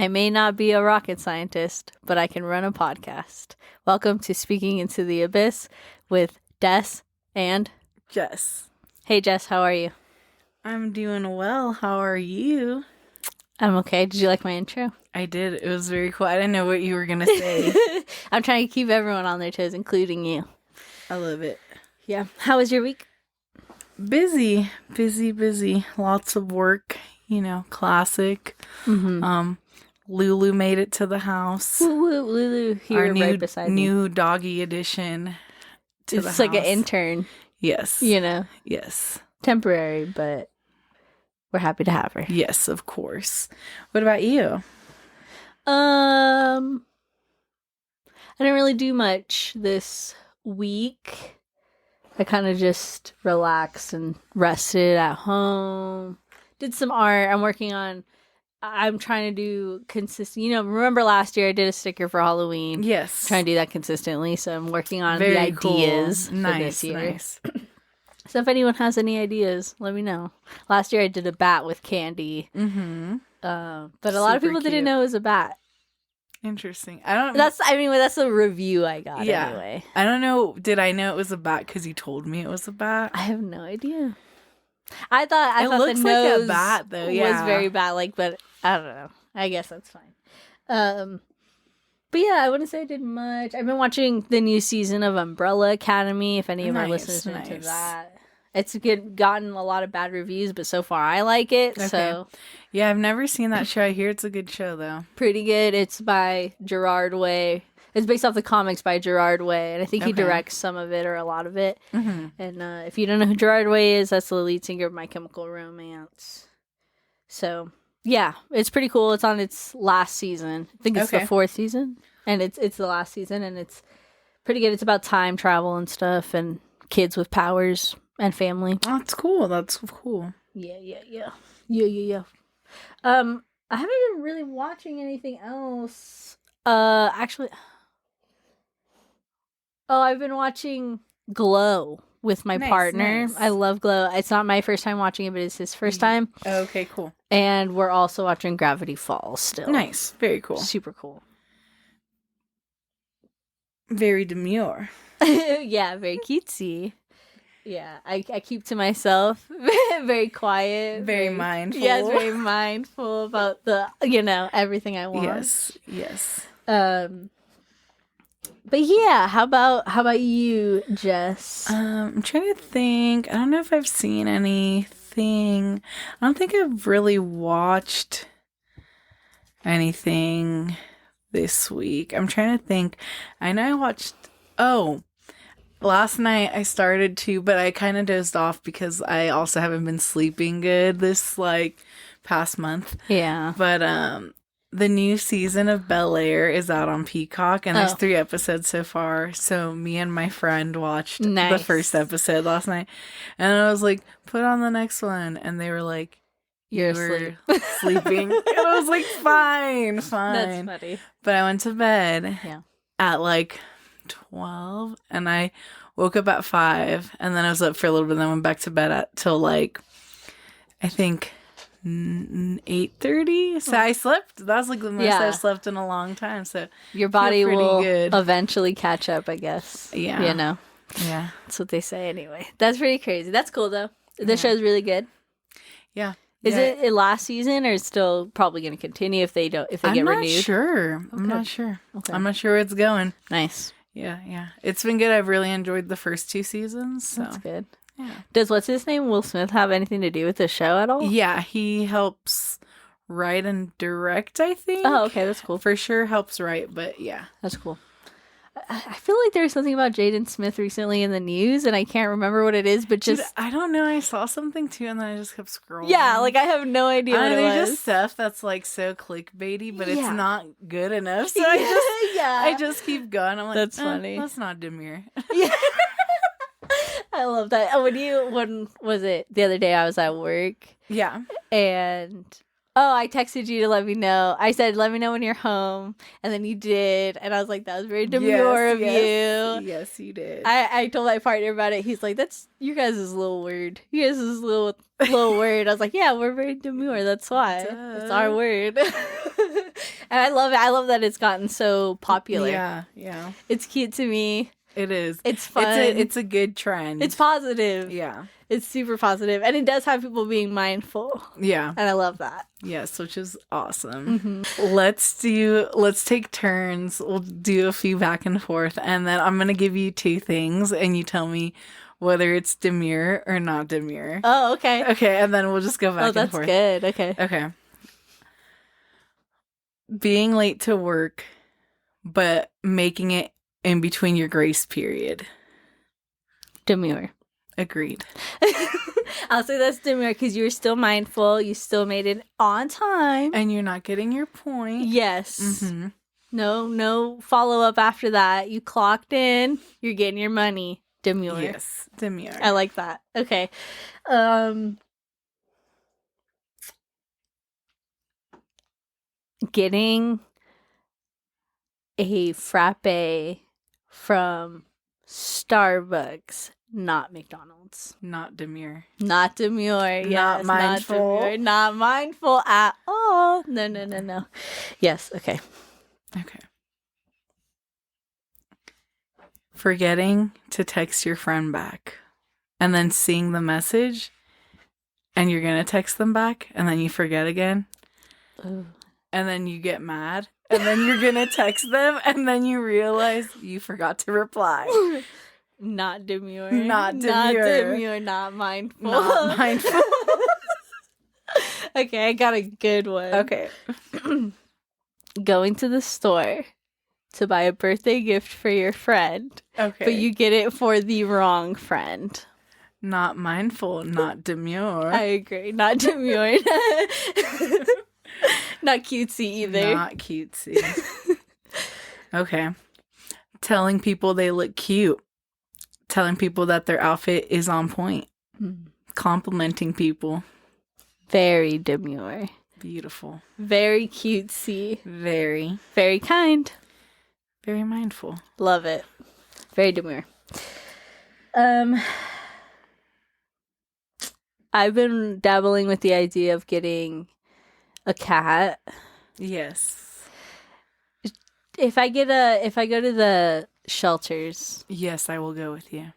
I may not be a rocket scientist, but I can run a podcast. Welcome to Speaking Into the Abyss with Des and Jess. Hey Jess, how are you? I'm doing well. How are you? I'm okay. Did you like my intro? I did. It was very cool. I didn't know what you were going to say. I'm trying to keep everyone on their toes, including you. I love it. Yeah. How was your week? Busy. Lots of work, classic. Mm-hmm. Lulu made it to the house. Woo, woo, Lulu here Our right beside me. new doggy addition to the house. It's like an intern. Yes. Yes. Temporary, but we're happy to have her. Yes, of course. What about you? I didn't really do much this week. I kind of just relaxed and rested at home. Did some art. I'm trying to do consistent. Remember last year I did a sticker for Halloween? Yes. Trying to do that consistently. So I'm working on Very the ideas cool. for this year. Nice. So if anyone has any ideas, let me know. Last year I did a bat with candy. Mm-hmm. But a lot of Super people didn't cute. know it was a bat. Interesting. That's a review I got anyway. I don't know. Did I know it was a bat because you told me it was a bat? I have no idea. I thought it looks the nose like a bat though. Yeah, was very bat-like, but I don't know. I guess that's fine. But yeah, I wouldn't say I did much. I've been watching the new season of Umbrella Academy. If any of our listeners are into that, it's gotten a lot of bad reviews, but so far I like it. Okay. So yeah, I've never seen that show. I hear it's a good show though. Pretty good. It's by Gerard Way. It's based off the comics by Gerard Way, and I think he directs some of it or a lot of it. Mm-hmm. And if you don't know who Gerard Way is, that's the lead singer of My Chemical Romance. So yeah, it's pretty cool. It's on its last season. I think it's the 4th season, and it's the last season, and it's pretty good. It's about time travel and stuff, and kids with powers and family. Oh, that's cool. That's cool. Yeah. I haven't been really watching anything else. Actually. Oh, I've been watching Glow with my partner. Nice. I love Glow. It's not my first time watching it, but it's his first time. Okay, cool. And we're also watching Gravity Falls still. Nice. Very cool. Super cool. Very demure. Yeah, very cutesy. Yeah, I keep to myself. Very quiet. Very mindful. Yes, very mindful about the, everything I want. Yes. But yeah, how about you, Jess? I'm trying to think. I don't know if I've seen anything. I don't think I've really watched anything this week. I'm trying to think. I know I watched... last night I started to, but I kind of dozed off because I also haven't been sleeping good this, past month. Yeah. But, the new season of Bel-Air is out on Peacock, and there's 3 episodes so far. So me and my friend watched the first episode last night, and I was like, "Put on the next one," and they were like, "You're sleeping," and I was like, "Fine." That's funny. But I went to bed at 12, and I woke up at 5, and then I was up for a little bit, and then went back to bed till I think 8:30. So I slept. That was the most I've slept in a long time. So your body will eventually catch up, I guess. Yeah. Yeah. That's what they say anyway. That's pretty crazy. That's cool though. The show's really good. Yeah. Is it last season or is it still probably going to continue if they get renewed? I'm not sure. Okay. I'm not sure where it's going. Nice. Yeah. It's been good. I've really enjoyed the first 2 seasons. So. That's good. Yeah. Does what's his name, Will Smith, have anything to do with the show at all? Yeah, he helps write and direct, I think. Oh, okay, that's cool. For sure helps write, but yeah. That's cool. I feel like there was something about Jaden Smith recently in the news, and I can't remember what it is, but just... Dude, I don't know. I saw something too, and then I just kept scrolling. Yeah, I have no idea what it was. There's just stuff that's so clickbaity, but it's not good enough, so I just keep going. I'm like, that's funny. That's not Demure. Yeah. I love that. When was it? The other day I was at work. Yeah. And I texted you to let me know. I said, let me know when you're home. And then you did. And I was like, that was very demure of you. Yes, you did. I told my partner about it. He's like, that's you guys' little word. You guys' little word. I was like, yeah, we're very demure. That's why. It's our word. And I love it. I love that it's gotten so popular. Yeah. It's cute to me. It is. It's fun. It's a good trend. It's positive. Yeah. It's super positive. And it does have people being mindful. Yeah. And I love that. Yes, which is awesome. Let's take turns. We'll do a few back and forth. And then I'm going to give you 2 things and you tell me whether it's demure or not demure. Oh, okay. Okay, and then we'll just go back and forth. Oh, that's good. Okay. Okay. Being late to work, but making it in between your grace period. Demure. Agreed. I'll say that's demure because you were still mindful. You still made it on time. And you're not getting your point. Yes. Mm-hmm. No follow up after that. You clocked in. You're getting your money. Demure. Yes. Demure. I like that. Okay. Getting a frappe from Starbucks, not McDonald's. Not demure. Not demure. Yes, not mindful. Not demure. Not mindful at all. No. Yes. Okay. Okay. Forgetting to text your friend back and then seeing the message and you're going to text them back and then you forget again. Ooh. And then you get mad and then you're going to text them and then you realize you forgot to reply. Not demure. Not demure. Not demure. Not mindful. Not mindful. Okay, I got a good one. Okay. Going to the store to buy a birthday gift for your friend. Okay. But you get it for the wrong friend. Not mindful. Not demure. I agree. Not demure. Not cutesy either. Not cutesy. Okay. Telling people they look cute. Telling people that their outfit is on point. Complimenting people. Very demure. Beautiful. Very cutesy. Very. Very kind. Very mindful. Love it. Very demure. I've been dabbling with the idea of getting a cat. Yes. If I go to the shelters. Yes, I will go with you.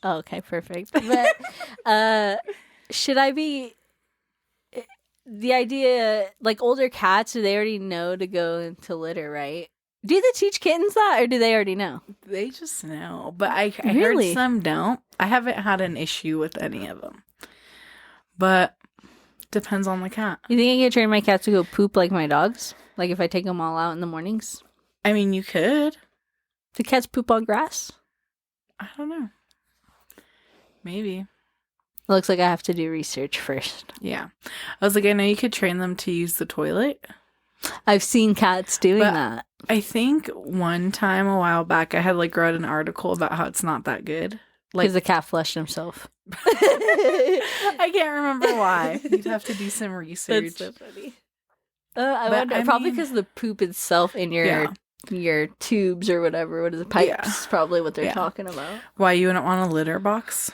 Oh, okay, perfect. But should I be the idea like older cats, do they already know to go into litter, right? Do they teach kittens that or do they already know? They just know. But I Really? heard some don't. I haven't had an issue with any of them. But depends on the cat. You think I can train my cats to go poop like my dogs? Like if I take them all out in the mornings? I mean, you could. Do cats poop on grass? I don't know. Maybe. It looks like I have to do research first. Yeah. I was like, I know you could train them to use the toilet. I've seen cats doing But that. I think one time a while back, I had like read an article about how it's not that good. Because the cat flushed himself. I can't remember why. You'd have to do some research. That's so funny. I wonder. Probably because the poop itself in your tubes or whatever. What is it? Pipes? Yeah. Probably what they're talking about. Why you wouldn't want a litter box?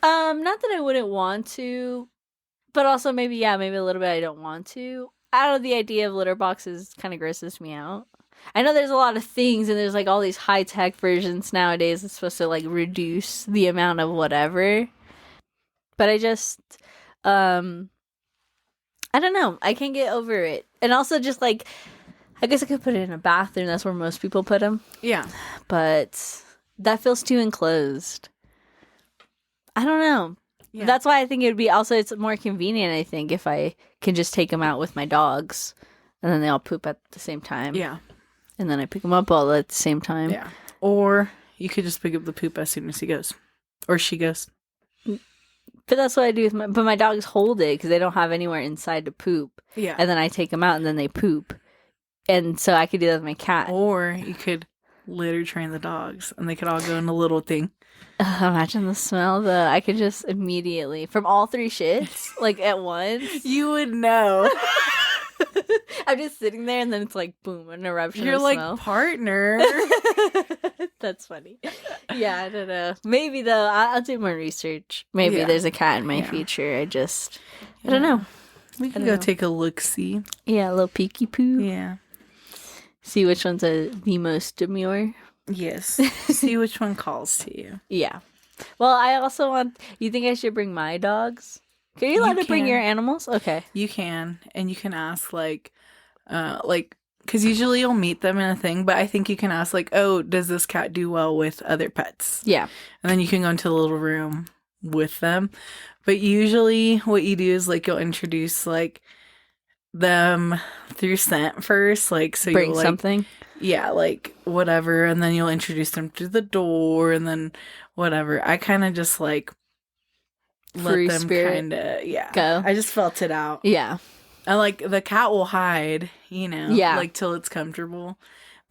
Not that I wouldn't want to, but also maybe a little bit I don't want to. I don't know, the idea of litter boxes kind of grosses me out. I know there's a lot of things and there's like all these high-tech versions nowadays that's supposed to like reduce the amount of whatever. But I just, I don't know. I can't get over it. And also just like, I guess I could put it in a bathroom. That's where most people put them. Yeah. But that feels too enclosed. I don't know. Yeah. That's why I think it would be also, it's more convenient, I think, if I can just take them out with my dogs and then they all poop at the same time. Yeah. And then I pick them up all at the same time. Yeah. Or you could just pick up the poop as soon as he goes. Or she goes. But that's what I do with but my dogs hold it because they don't have anywhere inside to poop. Yeah. And then I take them out and then they poop. And so I could do that with my cat. Or you could litter train the dogs and they could all go in a little thing. Imagine the smell though. I could just immediately, from all 3 shits, like at once. You would know. I'm just sitting there and then it's like, boom, an eruption You're of like, smell. partner. That's funny. Yeah, I don't know. Maybe though, I'll do more research. Maybe there's a cat in my future. I don't know. We can go take a look-see. Yeah, a little peeky poo. Yeah. See which one's the most demure. Yes. See which one calls to you. Yeah. Well, I also want... You think I should bring my dogs? Are you allowed to bring your animals? Okay. You can. And you can ask, like... Because usually you'll meet them in a thing, but I think you can ask, like, oh, does this cat do well with other pets? Yeah. And then you can go into the little room with them. But usually what you do is, like, you'll introduce, like, them through scent first. Like, so bring you'll, like, something? Yeah, like, whatever. And then you'll introduce them through the door and then whatever. I kind of just, like, Free let them kind of, go. I just felt it out. Yeah. And, like, the cat will hide, you know, like, till it's comfortable.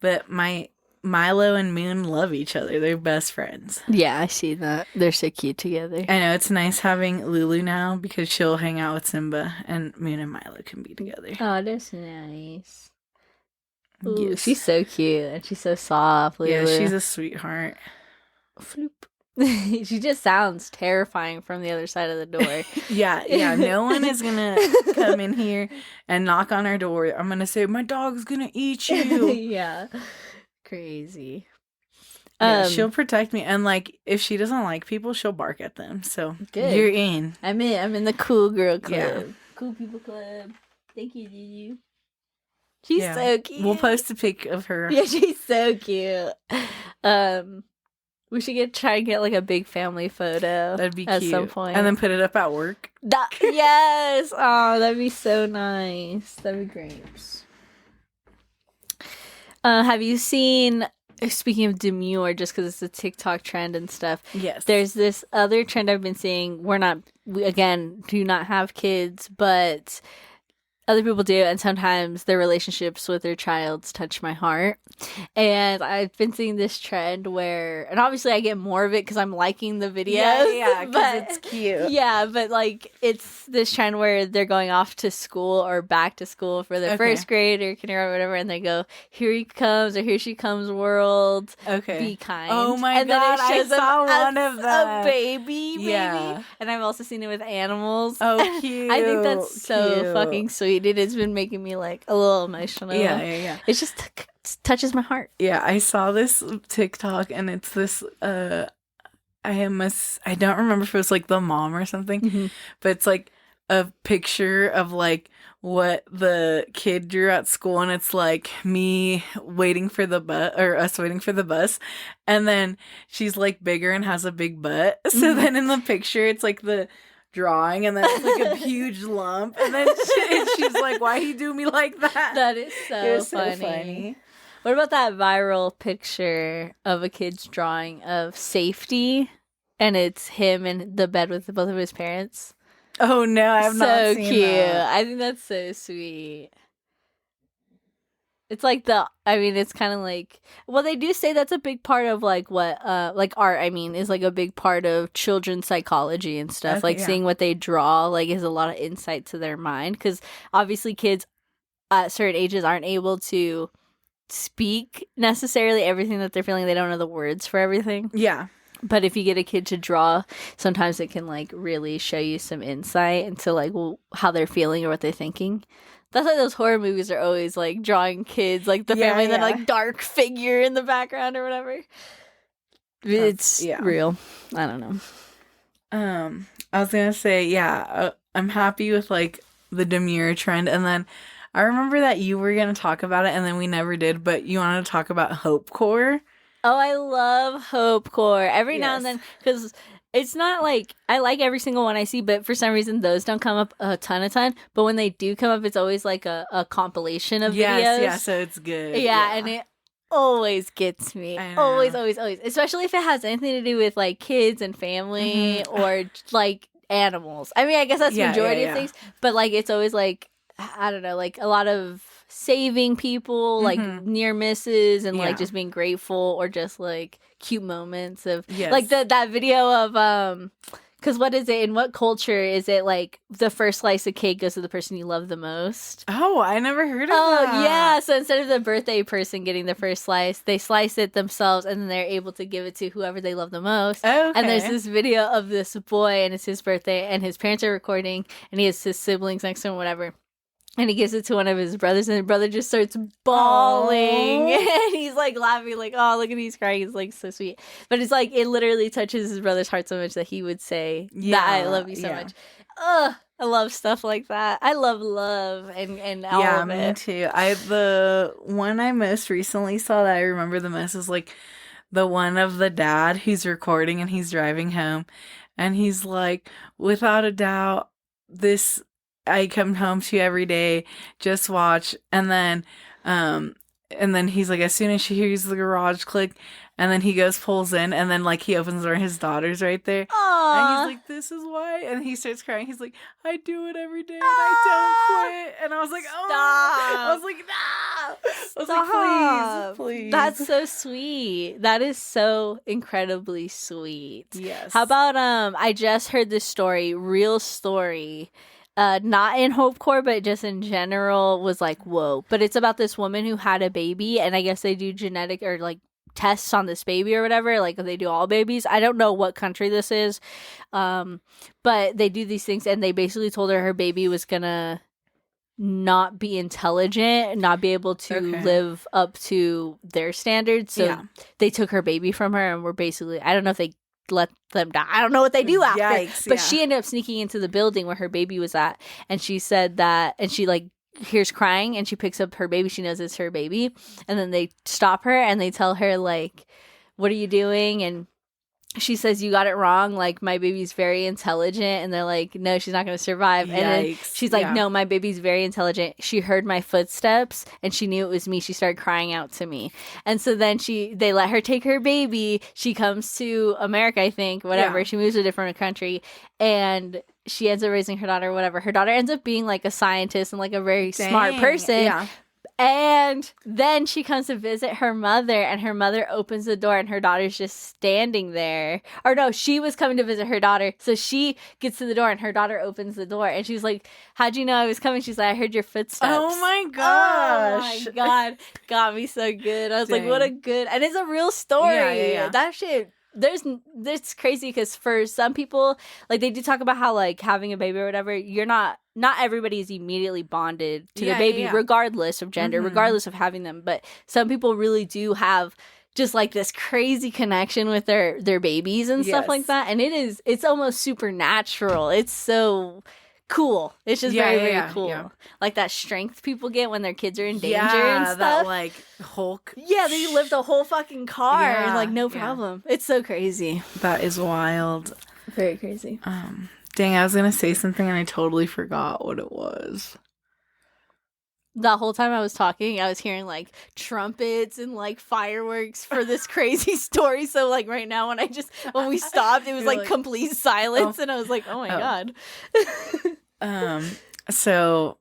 But my Milo and Moon love each other. They're best friends. Yeah, I see that. They're so cute together. I know, it's nice having Lulu now because she'll hang out with Simba and Moon and Milo can be together. Oh, that's nice. Ooh, yes. She's so cute and she's so soft, Lulu. Yeah, she's a sweetheart. Floop. She just sounds terrifying from the other side of the door. Yeah. No one is gonna come in here and knock on our door. I'm gonna say, my dog's gonna eat you. Yeah. Crazy. Yeah, she'll protect me. And, like, if she doesn't like people, she'll bark at them. So, good. You're in. I'm in the cool girl club. Yeah. Cool people club. Thank you, Gigi. She's so cute. We'll post a pic of her. Yeah, she's so cute. We should try and get like a big family photo. That'd be at cute. Some point. And then put it up at work. Yes. Oh, that'd be so nice. That'd be great. Have you seen, speaking of Demure, just because it's a TikTok trend and stuff. Yes. There's this other trend I've been seeing. We again, do not have kids, but other people do, and sometimes their relationships with their childs touch my heart. And I've been seeing this trend where, and obviously I get more of it because I'm liking the videos. Yeah, because it's cute. Yeah, but like it's this trend where they're going off to school or back to school for their first grade or kindergarten or whatever, and they go, "Here he comes" or "Here she comes, world." Okay. Be kind. Oh my God, I saw one of them. A baby. Yeah. And I've also seen it with animals. Oh, cute. I think that's so fucking sweet. It has been making me like a little emotional. Yeah. It just touches my heart. Yeah, I saw this TikTok and it's this I don't remember if it was like the mom or something, but it's like a picture of like what the kid drew at school, and it's like me waiting for the bus or us waiting for the bus, and then she's like bigger and has a big butt. So then in the picture it's like the drawing and then it's like a huge lump, and then she's like, "Why you do me like that?" That is so funny. What about that viral picture of a kid's drawing of safety, and it's him in the bed with both of his parents? Oh no, I have not seen cute. that. I think that's so sweet. It's like it's kind of like, well, they do say that's a big part of like what, like art, is like a big part of children's psychology and stuff. Okay, seeing what they draw, like, is a lot of insight to their mind. Because obviously kids at certain ages aren't able to speak necessarily everything that they're feeling. They don't know the words for everything. Yeah. But if you get a kid to draw, sometimes it can like really show you some insight into like how they're feeling or what they're thinking. That's why those horror movies are always like drawing kids, like the family and then like dark figure in the background or whatever. It's real. I don't know. I was gonna say, I'm happy with like the Demure trend, and then I remember that you were gonna talk about it and then we never did, but you wanted to talk about Hopecore. Oh, I love Hopecore. Every now and then, because it's not like I like every single one I see, but for some reason those don't come up a ton. But when they do come up, it's always like a compilation of videos. Yeah, so it's good. Yeah, and it always gets me. Always. Especially if it has anything to do with like kids and family or like animals. I guess that's the majority of things, but like it's always like, I don't know, like a lot of saving people, like near misses, and like just being grateful, or just like cute moments of like that video of because what is it, in what culture is it, like the first slice of cake goes to the person you love the most? Oh, I never heard of that. Oh yeah, so instead of the birthday person getting the first slice, they slice it themselves and then they're able to give it to whoever they love the most. Okay. And there's this video of this boy, and it's his birthday, and his parents are recording, and he has his siblings next to him, whatever. And he gives it to one of his brothers, and the brother just starts bawling. And he's like laughing, like, oh, look at he's crying. It's like so sweet. But it's like, it literally touches his brother's heart so much that he would say, that I love you so much. Ugh, I love stuff like that. I love and all of it. Yeah, me too. The one I most recently saw that I remember the most is like the one of the dad who's recording and he's driving home. And he's like, without a doubt, this I come home to every day, just watch. And then he's like, as soon as she hears the garage click, and then he goes, pulls in, and then like he opens the door and his daughter's right there. Aww. And he's like, this is why. And he starts crying. He's like, I do it every day and I don't quit. And I was like, oh. Stop. I was like, nah. I was like, please. That's so sweet. That is so incredibly sweet. Yes. How about, I just heard this story, real story. Not in Hope Corps, but just in general, was like, whoa. But it's about this woman who had a baby, and I guess they do genetic or like tests on this baby or whatever, like they do all babies. I don't know what country this is, but they do these things, and they basically told her baby was gonna not be intelligent, not be able to live up to their standards. So they took her baby from her, and were basically, I don't know if they let them die. I don't know what they do after. Yikes, but she ended up sneaking into the building where her baby was at, and she said that, and she like hears crying, and she picks up her baby. She knows it's her baby, and then they stop her and they tell her like, what are you doing? And she says, you got it wrong, like my baby's very intelligent. And they're like, no, she's not going to survive. Yikes. And then she's like, no, my baby's very intelligent. She heard my footsteps and she knew it was me. She started crying out to me. And so then they let her take her baby. She comes to America, I think, whatever. She moves to a different country, and she ends up raising her daughter, whatever. Her daughter ends up being like a scientist and like a very smart person. Yeah. And then she comes to visit her mother, and her mother opens the door, and her daughter's just standing there. Or no, she was coming to visit her daughter. So she gets to the door, and her daughter opens the door, and she's like, how'd you know I was coming? She's like, I heard your footsteps. Oh my gosh. Oh my God. Got me so good. I was like, what a good, and it's a real story. Yeah. That shit. That's crazy, because for some people, like, they do talk about how like having a baby or whatever, not everybody is immediately bonded to their baby, regardless of gender, regardless of having them. But some people really do have just like this crazy connection with their babies and stuff like that. And it's almost supernatural. It's so cool. It's just very cool. Yeah. Like that strength people get when their kids are in danger and stuff. That like Hulk. Yeah, they lift a whole fucking car and like no problem. It's so crazy. That is wild. Very crazy. Dang, I was gonna say something and I totally forgot what it was. The whole time I was talking, I was hearing like trumpets and like fireworks for this crazy story. So like right now when we stopped, it was like complete silence, and I was like, oh my God. So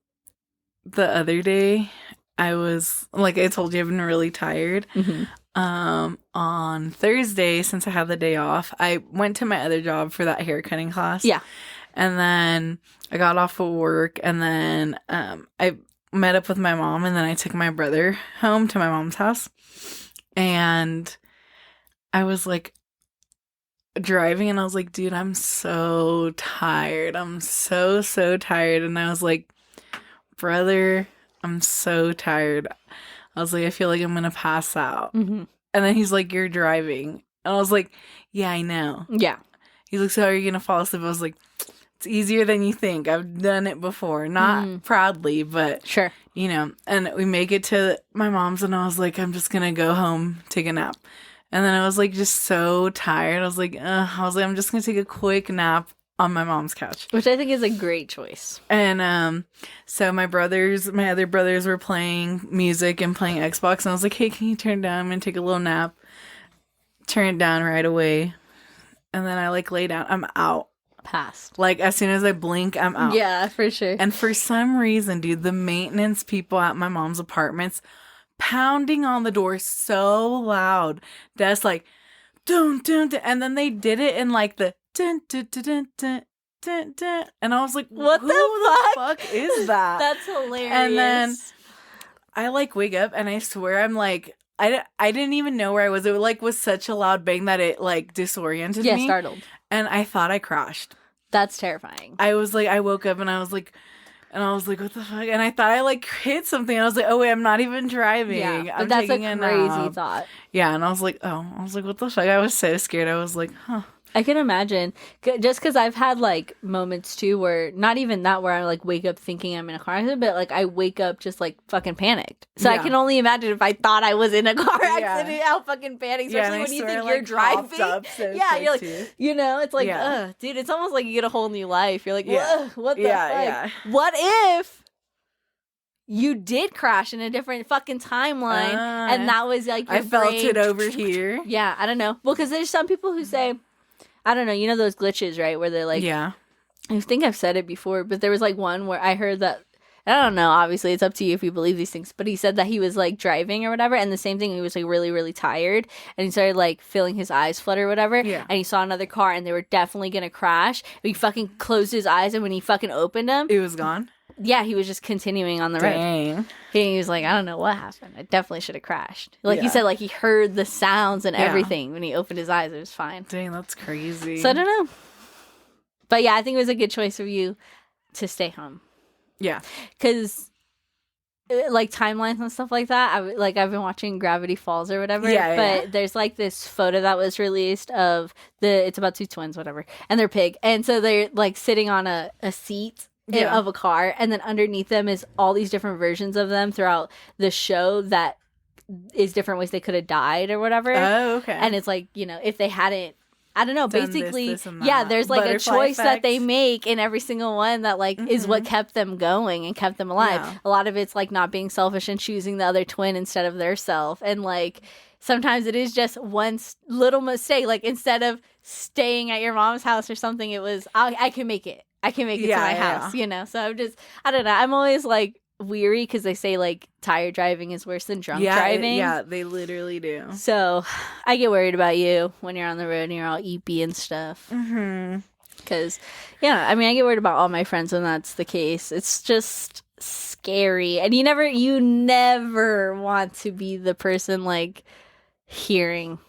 the other day I was like, I told you I've been really tired. On Thursday, since I had the day off, I went to my other job for that hair cutting class. Yeah. And then I got off of work, and then I met up with my mom, and then I took my brother home to my mom's house. And I was like driving, and I was like, dude, I'm so tired. I'm so tired. And I was like, brother, I'm so tired. I was like, I feel like I'm gonna pass out. And then he's like, you're driving. And I was like, yeah, I know. Yeah. He's like, so are you gonna fall asleep? I was like, it's easier than you think. I've done it before. Not proudly, but sure. You know. And we make it to my mom's, and I was like, I'm just gonna go home, take a nap. And then I was like just so tired. I was like, I'm just gonna take a quick nap on my mom's couch. Which I think is a great choice. And so my other brothers were playing music and playing Xbox, and I was like, hey, can you turn it down? I'm gonna take a little nap. Turn it down right away. And then I like lay down. I'm out. Passed. Like as soon as I blink, I'm out. Yeah, for sure. And for some reason, dude, the maintenance people at my mom's apartments pounding on the door so loud that's like dun, dun, dun, and then they did it in like the dun, dun, dun, dun, dun, dun, dun. And I was like, what the fuck is that? That's hilarious. And then I like wake up, and I swear I'm like, I didn't even know where I was. It like was such a loud bang that it like disoriented me. Yeah, startled. And I thought I crashed. That's terrifying. I was like, I woke up and I was like, And I was like, what the fuck? And I thought I like hit something. I was like, oh wait, I'm not even driving. Yeah, but I'm that's a taking crazy thought. Yeah, and I was like, what the fuck? I was so scared. I was like, huh. I can imagine, just because I've had like moments too where not even that where I like wake up thinking I'm in a car accident, but like I wake up just like fucking panicked. So I can only imagine if I thought I was in a car accident, how fucking panicked, especially when you think you're driving. You're like, it's like, dude, it's almost like you get a whole new life. You're like, what the fuck? Yeah. What if you did crash in a different fucking timeline and that was like your I felt it over here. Yeah, I don't know. Well, because there's some people who say, I don't know, you know those glitches, right? Where they're like, I think I've said it before, but there was like one where I heard that, I don't know, obviously it's up to you if you believe these things, but he said that he was like driving or whatever, and the same thing, he was like really, really tired, and he started like feeling his eyes flutter or whatever, and he saw another car and they were definitely gonna crash, but he fucking closed his eyes, and when he fucking opened them, it was gone? Yeah, he was just continuing on the road. He was like, I don't know what happened. I definitely should have crashed. Like he said, like he heard the sounds and everything when he opened his eyes. It was fine. Dang, that's crazy. So I don't know. But yeah, I think it was a good choice of you to stay home. Yeah. Because like timelines and stuff like that, I've been watching Gravity Falls or whatever. But there's like this photo that was released of it's about two twins, whatever, and they're pig. And so they're like sitting on a seat of a car, and then underneath them is all these different versions of them throughout the show that is different ways they could have died or whatever. Oh, okay. And it's like, if they hadn't, I don't know, basically, this there's like a choice that they make in every single one that like is what kept them going and kept them alive. Yeah. A lot of it's like not being selfish and choosing the other twin instead of their self. And like sometimes it is just one little mistake. Like instead of staying at your mom's house or something, it was, I can make it. I can make it to my house, So I don't know. I'm always like weary because they say like tired driving is worse than drunk driving. Yeah, they literally do. So I get worried about you when you're on the road and you're all eepy and stuff. Because, I get worried about all my friends when that's the case. It's just scary. And you never want to be the person like hearing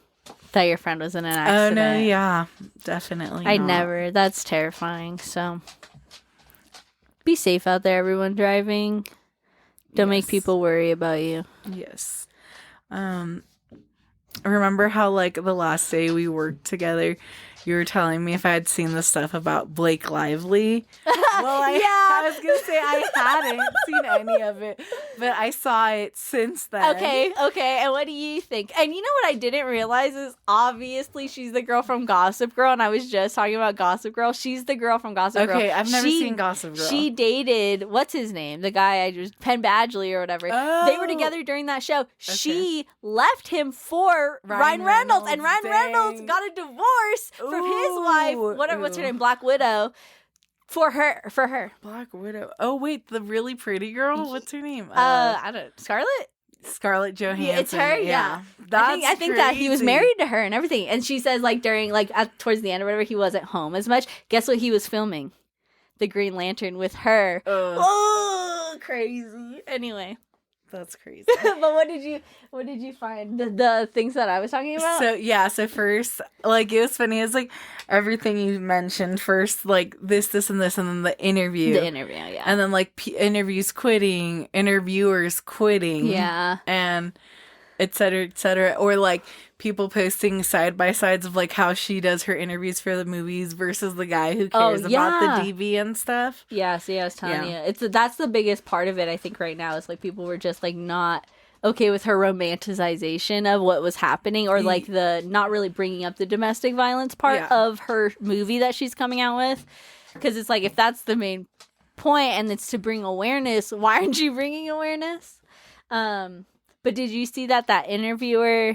that your friend was in an accident. Oh, no, yeah. Definitely I never. That's terrifying. So, be safe out there, everyone driving. Don't make people worry about you. Yes. Remember how, like, the last day we worked together, you were telling me if I had seen the stuff about Blake Lively? Well, I was going to say I hadn't seen any of it, but I saw it since then. Okay. And what do you think? And you know what I didn't realize is obviously she's the girl from Gossip Girl, and I was just talking about Gossip Girl. She's the girl from Gossip Girl. Okay, I've never seen Gossip Girl. She dated, what's his name? The guy Penn Badgley or whatever. Oh. They were together during that show. Okay. She left him for Ryan Reynolds, and Ryan Reynolds got a divorce from his wife. What's her name? Black Widow. For her. Black Widow. Oh wait, the really pretty girl. What's her name? I don't. Scarlett Johansson. Yeah, it's her. Yeah. I think that he was married to her and everything. And she says like during towards the end or whatever, he wasn't home as much. Guess what he was filming? The Green Lantern with her. Oh, crazy. Anyway. That's crazy. But what did you find? The things that I was talking about? So first, like, it was funny. It was like everything you mentioned first, like this, and this, and then the interview. Yeah. And then like interviewers quitting, yeah, and et cetera, or like people posting side by sides of like how she does her interviews for the movies versus the guy who cares about the DV and stuff. Yeah, so I was telling you, that's the biggest part of it. I think right now is like people were just like not okay with her romanticization of what was happening, or like the not really bringing up the domestic violence part of her movie that she's coming out with, because it's like if that's the main point and it's to bring awareness, why aren't you bringing awareness? But did you see that interviewer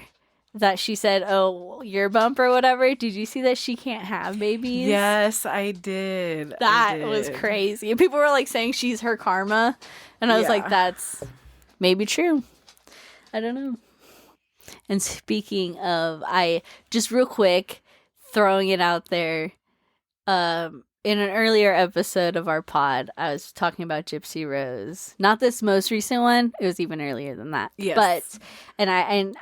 that she said, oh, your bump or whatever? Did you see that she can't have babies? Yes, I did. That was crazy. And people were like saying she's her karma. And I was like, that's maybe true. I don't know. And speaking of, I just real quick throwing it out there, in an earlier episode of our pod, I was talking about Gypsy Rose. Not this most recent one. It was even earlier than that. Yes. But, and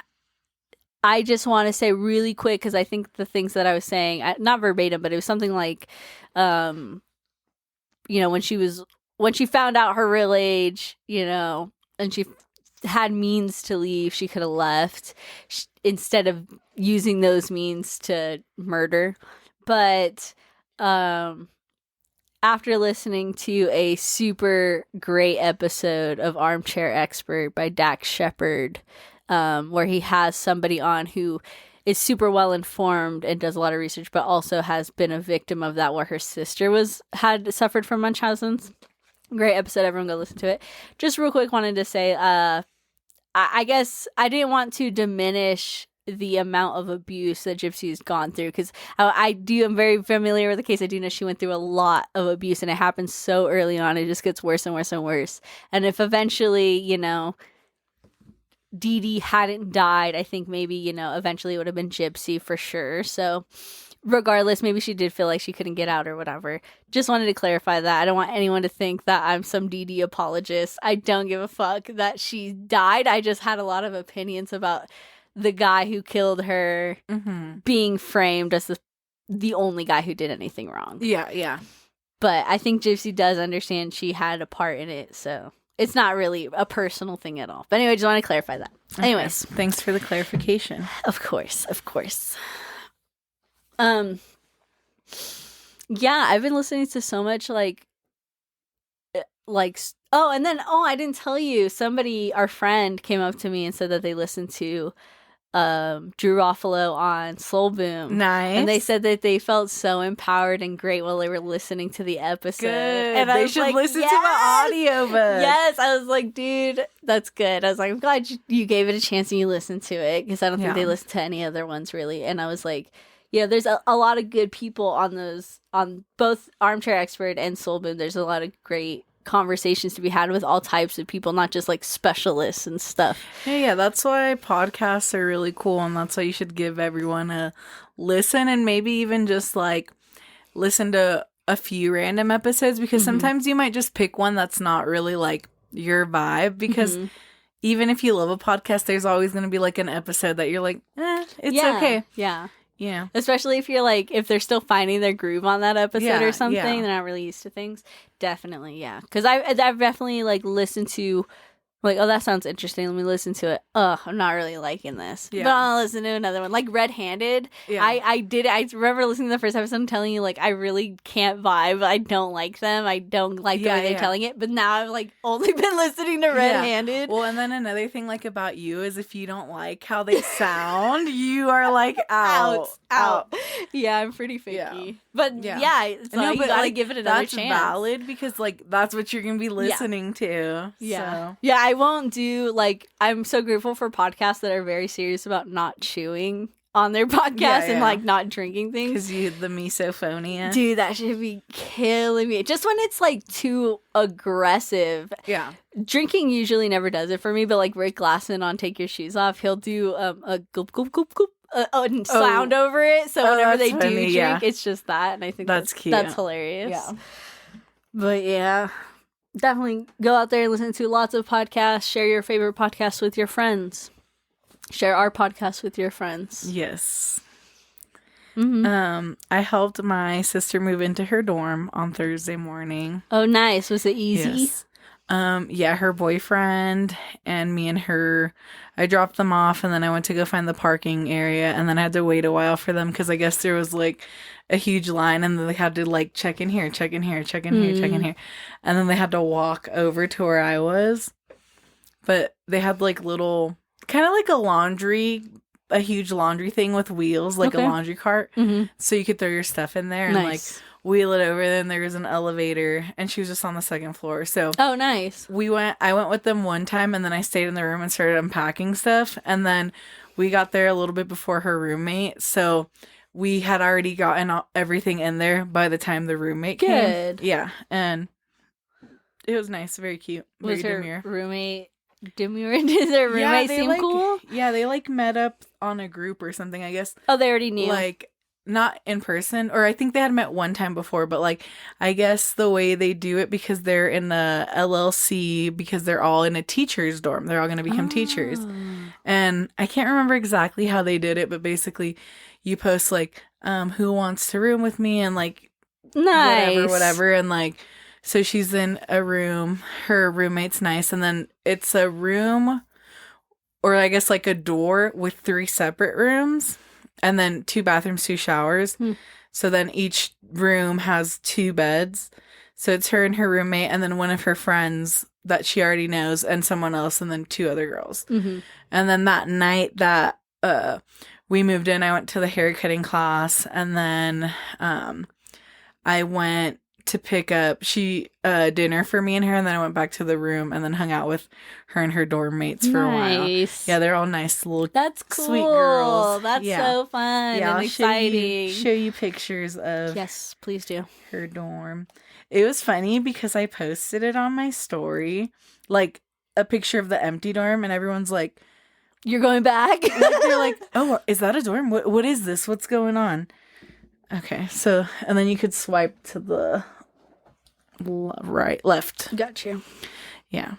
I just want to say really quick, because I think the things that I was saying, not verbatim, but it was something like, when she was when she found out her real age, you know, and she had means to leave, she could have left instead of using those means to murder. But after listening to a super great episode of Armchair Expert by Dax Shepard, where he has somebody on who is super well informed and does a lot of research, but also has been a victim of that, where her sister had suffered from Munchausen's. Great episode, everyone go listen to it. Just real quick, wanted to say, I guess I didn't want to diminish the amount of abuse that Gypsy's gone through, because I'm very familiar with the case. I do know she went through a lot of abuse, and it happens so early on. It just gets worse and worse and worse. And if eventually, you know, Dee Dee hadn't died, I think maybe, you know, eventually it would have been Gypsy for sure. So regardless, maybe she did feel like she couldn't get out or whatever. Just wanted to clarify that. I don't want anyone to think that I'm some Dee Dee apologist. I don't give a fuck that she died. I just had a lot of opinions about the guy who killed her being framed as the only guy who did anything wrong. Yeah. But I think Gypsy does understand she had a part in it, so it's not really a personal thing at all. But anyway, just want to clarify that. Okay. Anyways. Thanks for the clarification. Of course. Yeah, I've been listening to so much like I didn't tell you, our friend came up to me and said that they listened to Drew Ruffalo on Soul Boom. Nice. And they said that they felt so empowered and great while they were listening to the episode. Good. And they should listen to the audio book. Yes. I was like, dude, that's good. I was like, I'm glad you gave it a chance and you listened to it, because I don't think they listened to any other ones really. And I was like, yeah, there's a lot of good people on both Armchair Expert and Soul Boom. There's a lot of great conversations to be had with all types of people, not just like specialists and stuff. Yeah, that's why podcasts are really cool, and that's why you should give everyone a listen, and maybe even just like listen to a few random episodes, because sometimes you might just pick one that's not really like your vibe, because even if you love a podcast, there's always going to be like an episode that you're like, it's okay. Yeah. Especially if you're like, if they're still finding their groove on that episode or something, they're not really used to things. Definitely, yeah. Because I've definitely like listened to, like, oh, that sounds interesting. Let me listen to it. I'm not really liking this. Yeah. But I'll listen to another one. Like Red Handed. Yeah. I remember listening to the first episode and telling you, like, I really can't vibe. I don't like them. I don't like the way they're telling it. But now I've, like, only been listening to Red Handed. Well, and then another thing, like, about you is if you don't like how they sound, you are, like, out. Yeah, I'm pretty picky. Yeah. But, it's like, you gotta give it another chance. That's valid, because, like, that's what you're gonna be listening to. Yeah. So. Yeah, I won't do, like, I'm so grateful for podcasts that are very serious about not chewing on their podcast and, like, not drinking things. Because the misophonia. Dude, that should be killing me. Just when it's, like, too aggressive. Yeah. Drinking usually never does it for me, but, like, Rick Glasson on Take Your Shoes Off, he'll do a gulp, gulp, gulp, gulp. Sound over it, so whenever they do drink, it's just that, and I think that's cute. That's hilarious. Yeah. But yeah, definitely go out there and listen to lots of podcasts. Share your favorite podcasts with your friends. Share our podcast with your friends. Yes. I helped my sister move into her dorm on Thursday morning. Oh, nice. Was it easy? Yes. Her boyfriend and me and her, I dropped them off, and then I went to go find the parking area, and then I had to wait a while for them because I guess there was like a huge line, and then they had to like check in here, check in here, check in here, check in here, and then they had to walk over to where I was. But they had like little, kind of like a huge laundry thing with wheels, like a laundry cart, so you could throw your stuff in there and like wheel it over. Then there was an elevator, and she was just on the second floor. So nice. I went with them one time, and then I stayed in the room and started unpacking stuff, and then we got there a little bit before her roommate, so we had already gotten everything in there by the time the roommate came. Yeah, and it was nice, very cute. Was her demure roommate Demure? Does their roommate seem cool? Yeah, they like met up on a group or something, I guess. Oh, they already knew. Like, not in person, or I think they had met one time before, but like, I guess the way they do it, because they're in a LLC, because they're all in a teacher's dorm, they're all going to become teachers. And I can't remember exactly how they did it, but basically you post like, who wants to room with me, and like, nice, whatever, and like, So she's in a room. Her roommate's nice. And then it's a room, or I guess like a door with 3 separate rooms. And then 2 bathrooms, 2 showers. So then each room has 2 beds. So it's her and her roommate, and then one of her friends that she already knows, and someone else, and then 2 other girls. And then that night that we moved in, I went to the haircutting class, and then I went to pick up dinner for me and her, and then I went back to the room and then hung out with her and her dorm mates for a while. Yeah, they're all nice little sweet girls. That's so fun and exciting. Show you pictures of yes, please do. Her dorm. It was funny because I posted it on my story, like a picture of the empty dorm, and everyone's like, "You're going back?" They're like, "Oh, is that a dorm? What is this? What's going on?" Okay, so, and then you could swipe to the left. Got you. Yeah.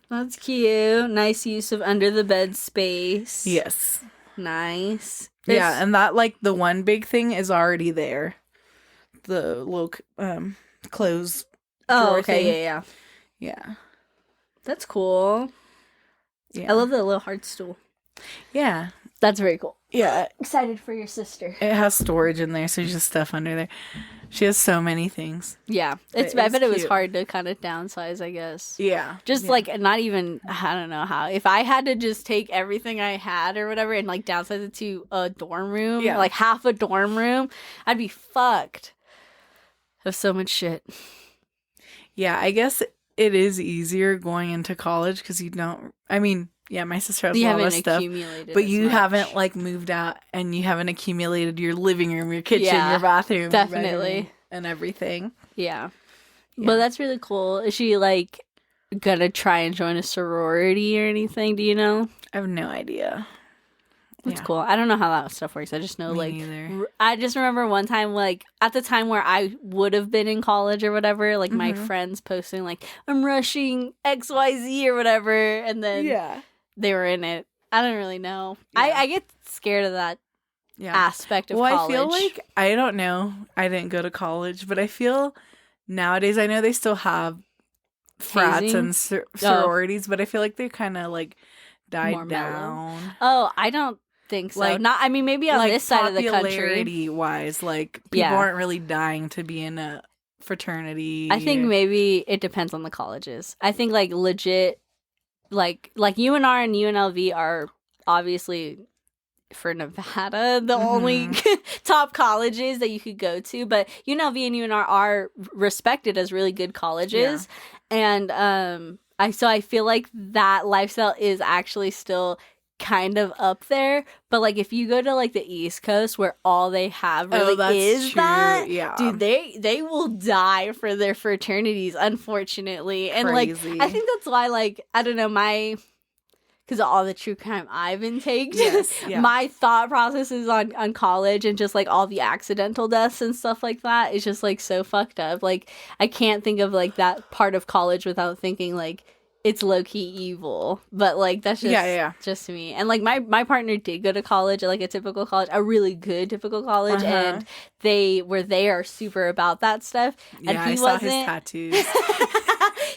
That's cute. Nice use of under the bed space. Yes. Nice. Yeah, and that, like, the one big thing is already there. The little, clothes drawer thing. Yeah. Yeah. That's cool. Yeah. I love the little heart stool. Yeah. That's very cool. Yeah. Excited for your sister. It has storage in there, so there's just stuff under there. She has so many things. Yeah. I bet it was hard to kind of downsize, I guess. Yeah. Just like, not even, I don't know how. If I had to just take everything I had or whatever and like downsize it to a dorm room, like half a dorm room, I'd be fucked. Have so much shit. Yeah, I guess it is easier going into college because you don't, I mean, yeah, my sister has a lot of stuff, but you haven't like moved out and you haven't accumulated your living room, your kitchen, your bathroom, definitely, and everything. Yeah, but that's really cool. Is she like gonna try and join a sorority or anything? Do you know? I have no idea. That's cool. I don't know how that stuff works. I just know, I just remember one time, like, at the time where I would have been in college or whatever, like, my friends posting, like, I'm rushing XYZ or whatever, and then they were in it. I don't really know. Yeah. I get scared of that aspect of college. I feel like, I don't know, I didn't go to college, but I feel nowadays, I know they still have frats and sororities, but I feel like they're kind of, like, died down. Oh, I don't think so. Like, not, I mean, maybe on like this side of the country. Popularity-wise, like, people aren't really dying to be in a fraternity. I think maybe it depends on the colleges. I think, like, legit, like UNR and UNLV are obviously, for Nevada, the only top colleges that you could go to. But UNLV and UNR are respected as really good colleges. Yeah. And I feel like that lifestyle is actually still kind of up there, but like if you go to like the East Coast where all they have really is true. That, dude, they will die for their fraternities, unfortunately. And like I think that's why, like, I don't know, because of all the true crime I've intaked, my thought processes on college and just like all the accidental deaths and stuff like that is just like so fucked up. Like I can't think of like that part of college without thinking like it's low-key evil, but like that's just just me. And like my partner did go to college, like a typical college, a really good typical college, and they are super about that stuff. And he saw his tattoos.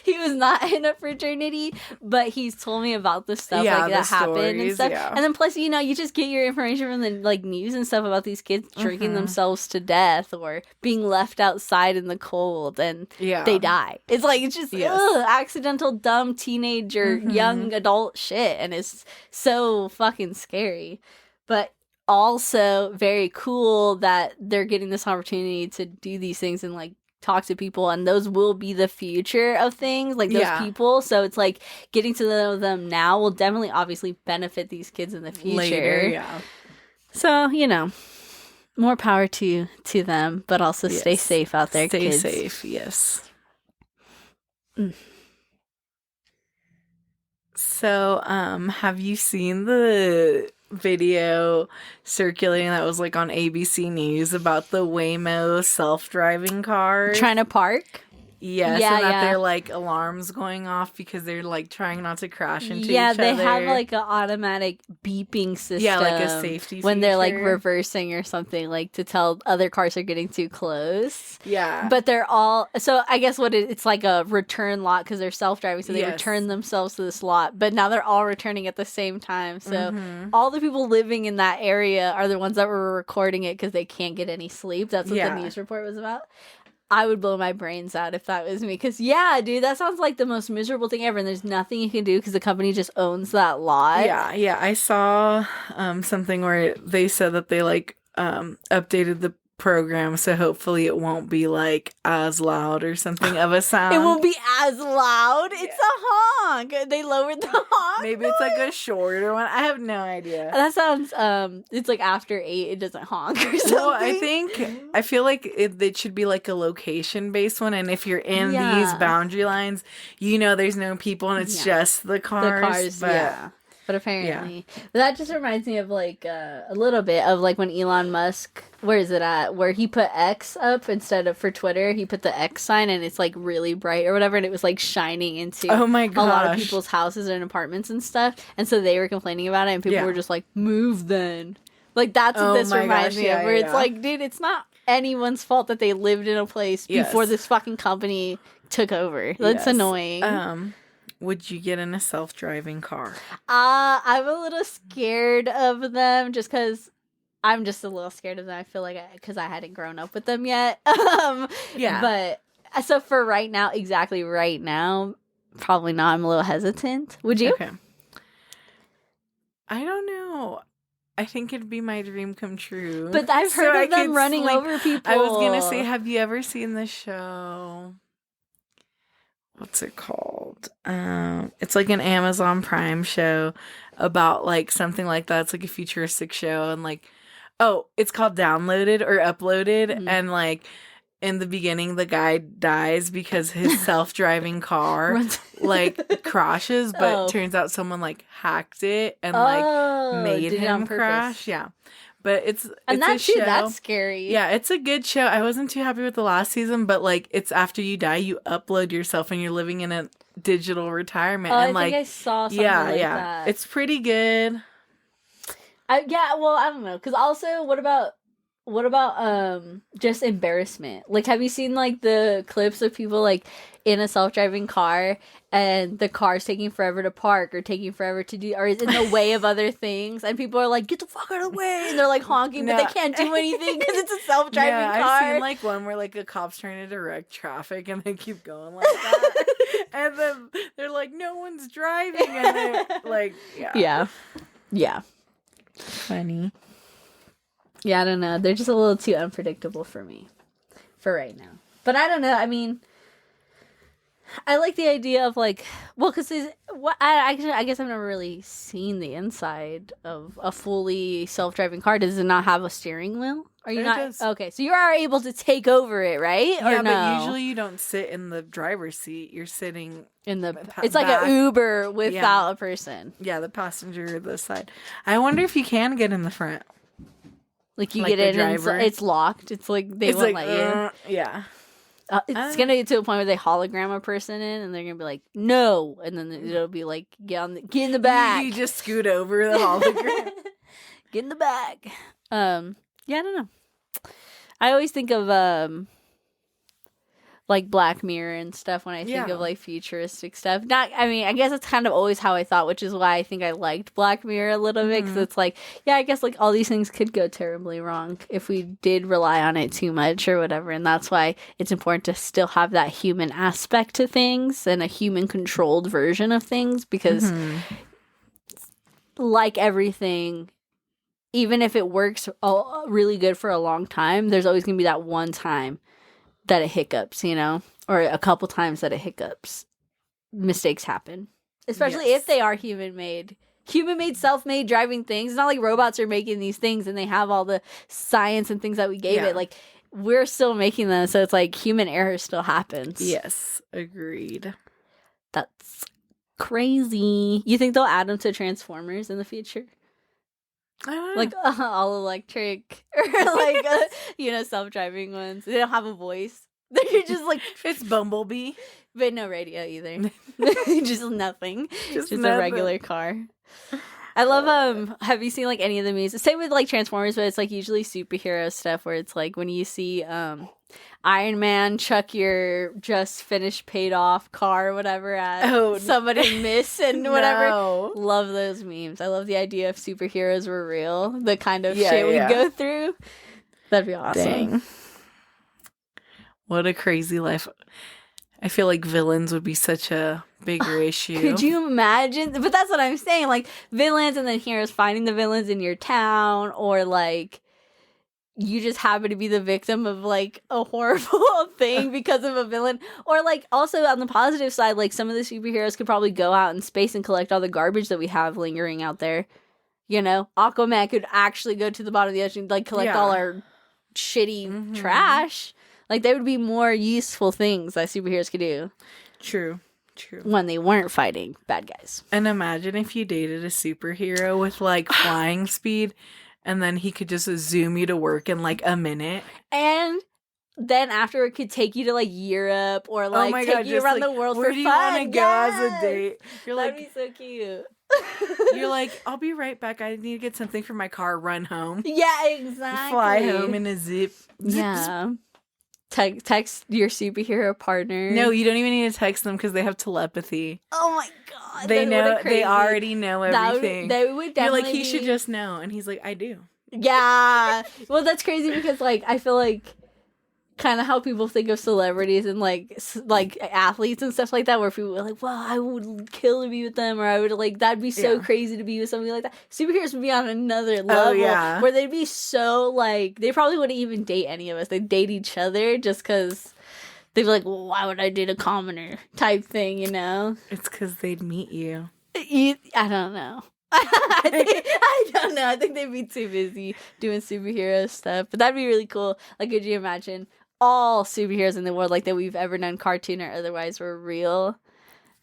He was not in a fraternity, but he's told me about the stuff like that happened and stuff. And then plus, you know, you just get your information from the like news and stuff about these kids drinking themselves to death or being left outside in the cold and they die. It's like, it's just accidental, dumb teenager, young adult shit. And it's so fucking scary. But also very cool that they're getting this opportunity to do these things and like talk to people, and those will be the future of things, like those people. So it's like getting to know them now will definitely obviously benefit these kids in the future. Later, so, you know, more power to them, but also stay safe out there, kids. Stay safe, yes. So, have you seen the video circulating that was like on ABC News about the Waymo self-driving car trying to park? Yes, and that they're like alarms going off because they're like trying not to crash into each other. Yeah, they have like an automatic beeping system. Yeah, like a safety when feature. They're like reversing or something, like to tell other cars are getting too close. Yeah. But they're all, so I guess it's like a return lot because they're self-driving, so they return themselves to this lot, but now they're all returning at the same time. So all the people living in that area are the ones that were recording it because they can't get any sleep. That's what the news report was about. I would blow my brains out if that was me. Because, yeah, dude, that sounds like the most miserable thing ever. And there's nothing you can do because the company just owns that lot. Yeah. I saw something where they said that they, like, updated the program, so hopefully it won't be like as loud or something of a sound. It won't be as loud. It's a honk. They lowered the honk. Maybe it's like a shorter one. I have no idea. That sounds it's like after 8 it doesn't honk or something. Well, I feel like it should be like a location based one, and if you're in these boundary lines, you know there's no people and it's just the cars. But apparently, that just reminds me of like a little bit of like when Elon Musk, where is it at? Where he put X up instead of for Twitter, he put the X sign and it's like really bright or whatever, and it was like shining into a lot of people's houses and apartments and stuff, and so they were complaining about it, and people were just like, "Move then." Like that's what this reminds me of, where it's like, dude, it's not anyone's fault that they lived in a place before this fucking company took over. That's annoying. Would you get in a self-driving car? I'm a little scared of them just because I'm just a little scared of them. I feel like because I hadn't grown up with them yet. But so for right now, probably not. I'm a little hesitant. Would you? Okay. I don't know. I think it'd be my dream come true. But I've heard of them running over people. I was going to say, have you ever seen the show? What's it called? It's like an Amazon Prime show about like something like that. It's like a futuristic show, and like, it's called Downloaded or Uploaded, and like in the beginning the guy dies because his self-driving car like crashes, but turns out someone like hacked it and like made him crash. Yeah. But it's a show. That's scary. Yeah, it's a good show. I wasn't too happy with the last season, but like it's after you die, you upload yourself and you're living in a digital retirement. And I think I saw something like that. It's pretty good. I don't know. Because also, what about just embarrassment? Like, have you seen like the clips of people like in a self-driving car and the car's taking forever to park or taking forever to do, or is in the way of other things, and people are like, get the fuck out of the way, and they're like honking, but they can't do anything because it's a self-driving car. I've seen like one where like a cop's trying to direct traffic and they keep going like that. And then they're like, no one's driving, and they're like, yeah funny. Yeah, I don't know. They're just a little too unpredictable for me for right now. But I don't know. I mean, I like the idea of like, well, because I guess I've never really seen the inside of a fully self-driving car. Does it not have a steering wheel? Are you not? Does. Okay, so you are able to take over it, right? Yeah, but usually you don't sit in the driver's seat. You're sitting in the. It's like an Uber without a person. Yeah, the passenger this side. I wonder if you can get in the front. Like you get in and it's locked. It's like they won't let you. Yeah. It's gonna get to a point where they hologram a person in, and they're gonna be like, "No," and then it'll be like, "Get in the back." You just scoot over the hologram. Get in the back. Yeah, I don't know. I always think of like Black Mirror and stuff when I think of like futuristic stuff. I guess it's kind of always how I thought, which is why I think I liked Black Mirror a little bit, because it's like, I guess like all these things could go terribly wrong if we did rely on it too much or whatever, and that's why it's important to still have that human aspect to things and a human controlled version of things, because like everything, even if it works really good for a long time, there's always going to be that one time that it hiccups, or a couple times that it hiccups. Mistakes happen, especially if they are human-made, self-made driving things. It's not like robots are making these things and they have all the science and things that we gave it. Like, we're still making them, so it's like human error still happens. Yes, agreed. That's crazy. You think they'll add them to Transformers in the future? Like all electric or like self-driving ones. They don't have a voice. They're just like it's Bumblebee, but no radio either. Just nothing. Just nothing. A regular car. I love have you seen like any of the memes? Same with like Transformers, but it's like usually superhero stuff where it's like when you see Iron Man chuck your just finished paid off car or whatever at somebody miss and whatever. No. Love those memes. I love the idea if superheroes were real, the kind of shit we'd go through. That'd be awesome. Dang. What a crazy life. I feel like villains would be such a bigger issue. Could you imagine? But that's what I'm saying. Like, villains and then heroes finding the villains in your town, or like, you just happen to be the victim of like a horrible thing because of a villain. Or like, also on the positive side, like some of the superheroes could probably go out in space and collect all the garbage that we have lingering out there. You know, Aquaman could actually go to the bottom of the ocean, like collect all our shitty trash. Like, there would be more useful things that superheroes could do. True. When they weren't fighting bad guys. And imagine if you dated a superhero with, like, flying speed, and then he could just zoom you to work in, like, a minute. And then after it could take you to, like, Europe or, like, take you around the world for fun. Where do you want to go as a date? That'd be so cute. You're like, I'll be right back. I need to get something for my car. Run home. Yeah, exactly. Fly home in a zip. Yeah. Text your superhero partner. No, you don't even need to text them because they have telepathy. Oh my god, they know. They already know everything. They would definitely. You're like, he should just know, and he's like, I do. Yeah. Well, that's crazy because like I feel like kind of how people think of celebrities and like athletes and stuff like that, where people are like, well, I would kill to be with them, or I would like, that'd be so crazy to be with somebody like that. Superheroes would be on another level where they'd be so like, they probably wouldn't even date any of us. They'd date each other just because they'd be like, well, why would I date a commoner type thing, you know? It's because they'd meet you. I don't know. I don't know. I think they'd be too busy doing superhero stuff, but that'd be really cool. Like, could you imagine all superheroes in the world like that we've ever known, cartoon or otherwise, were real?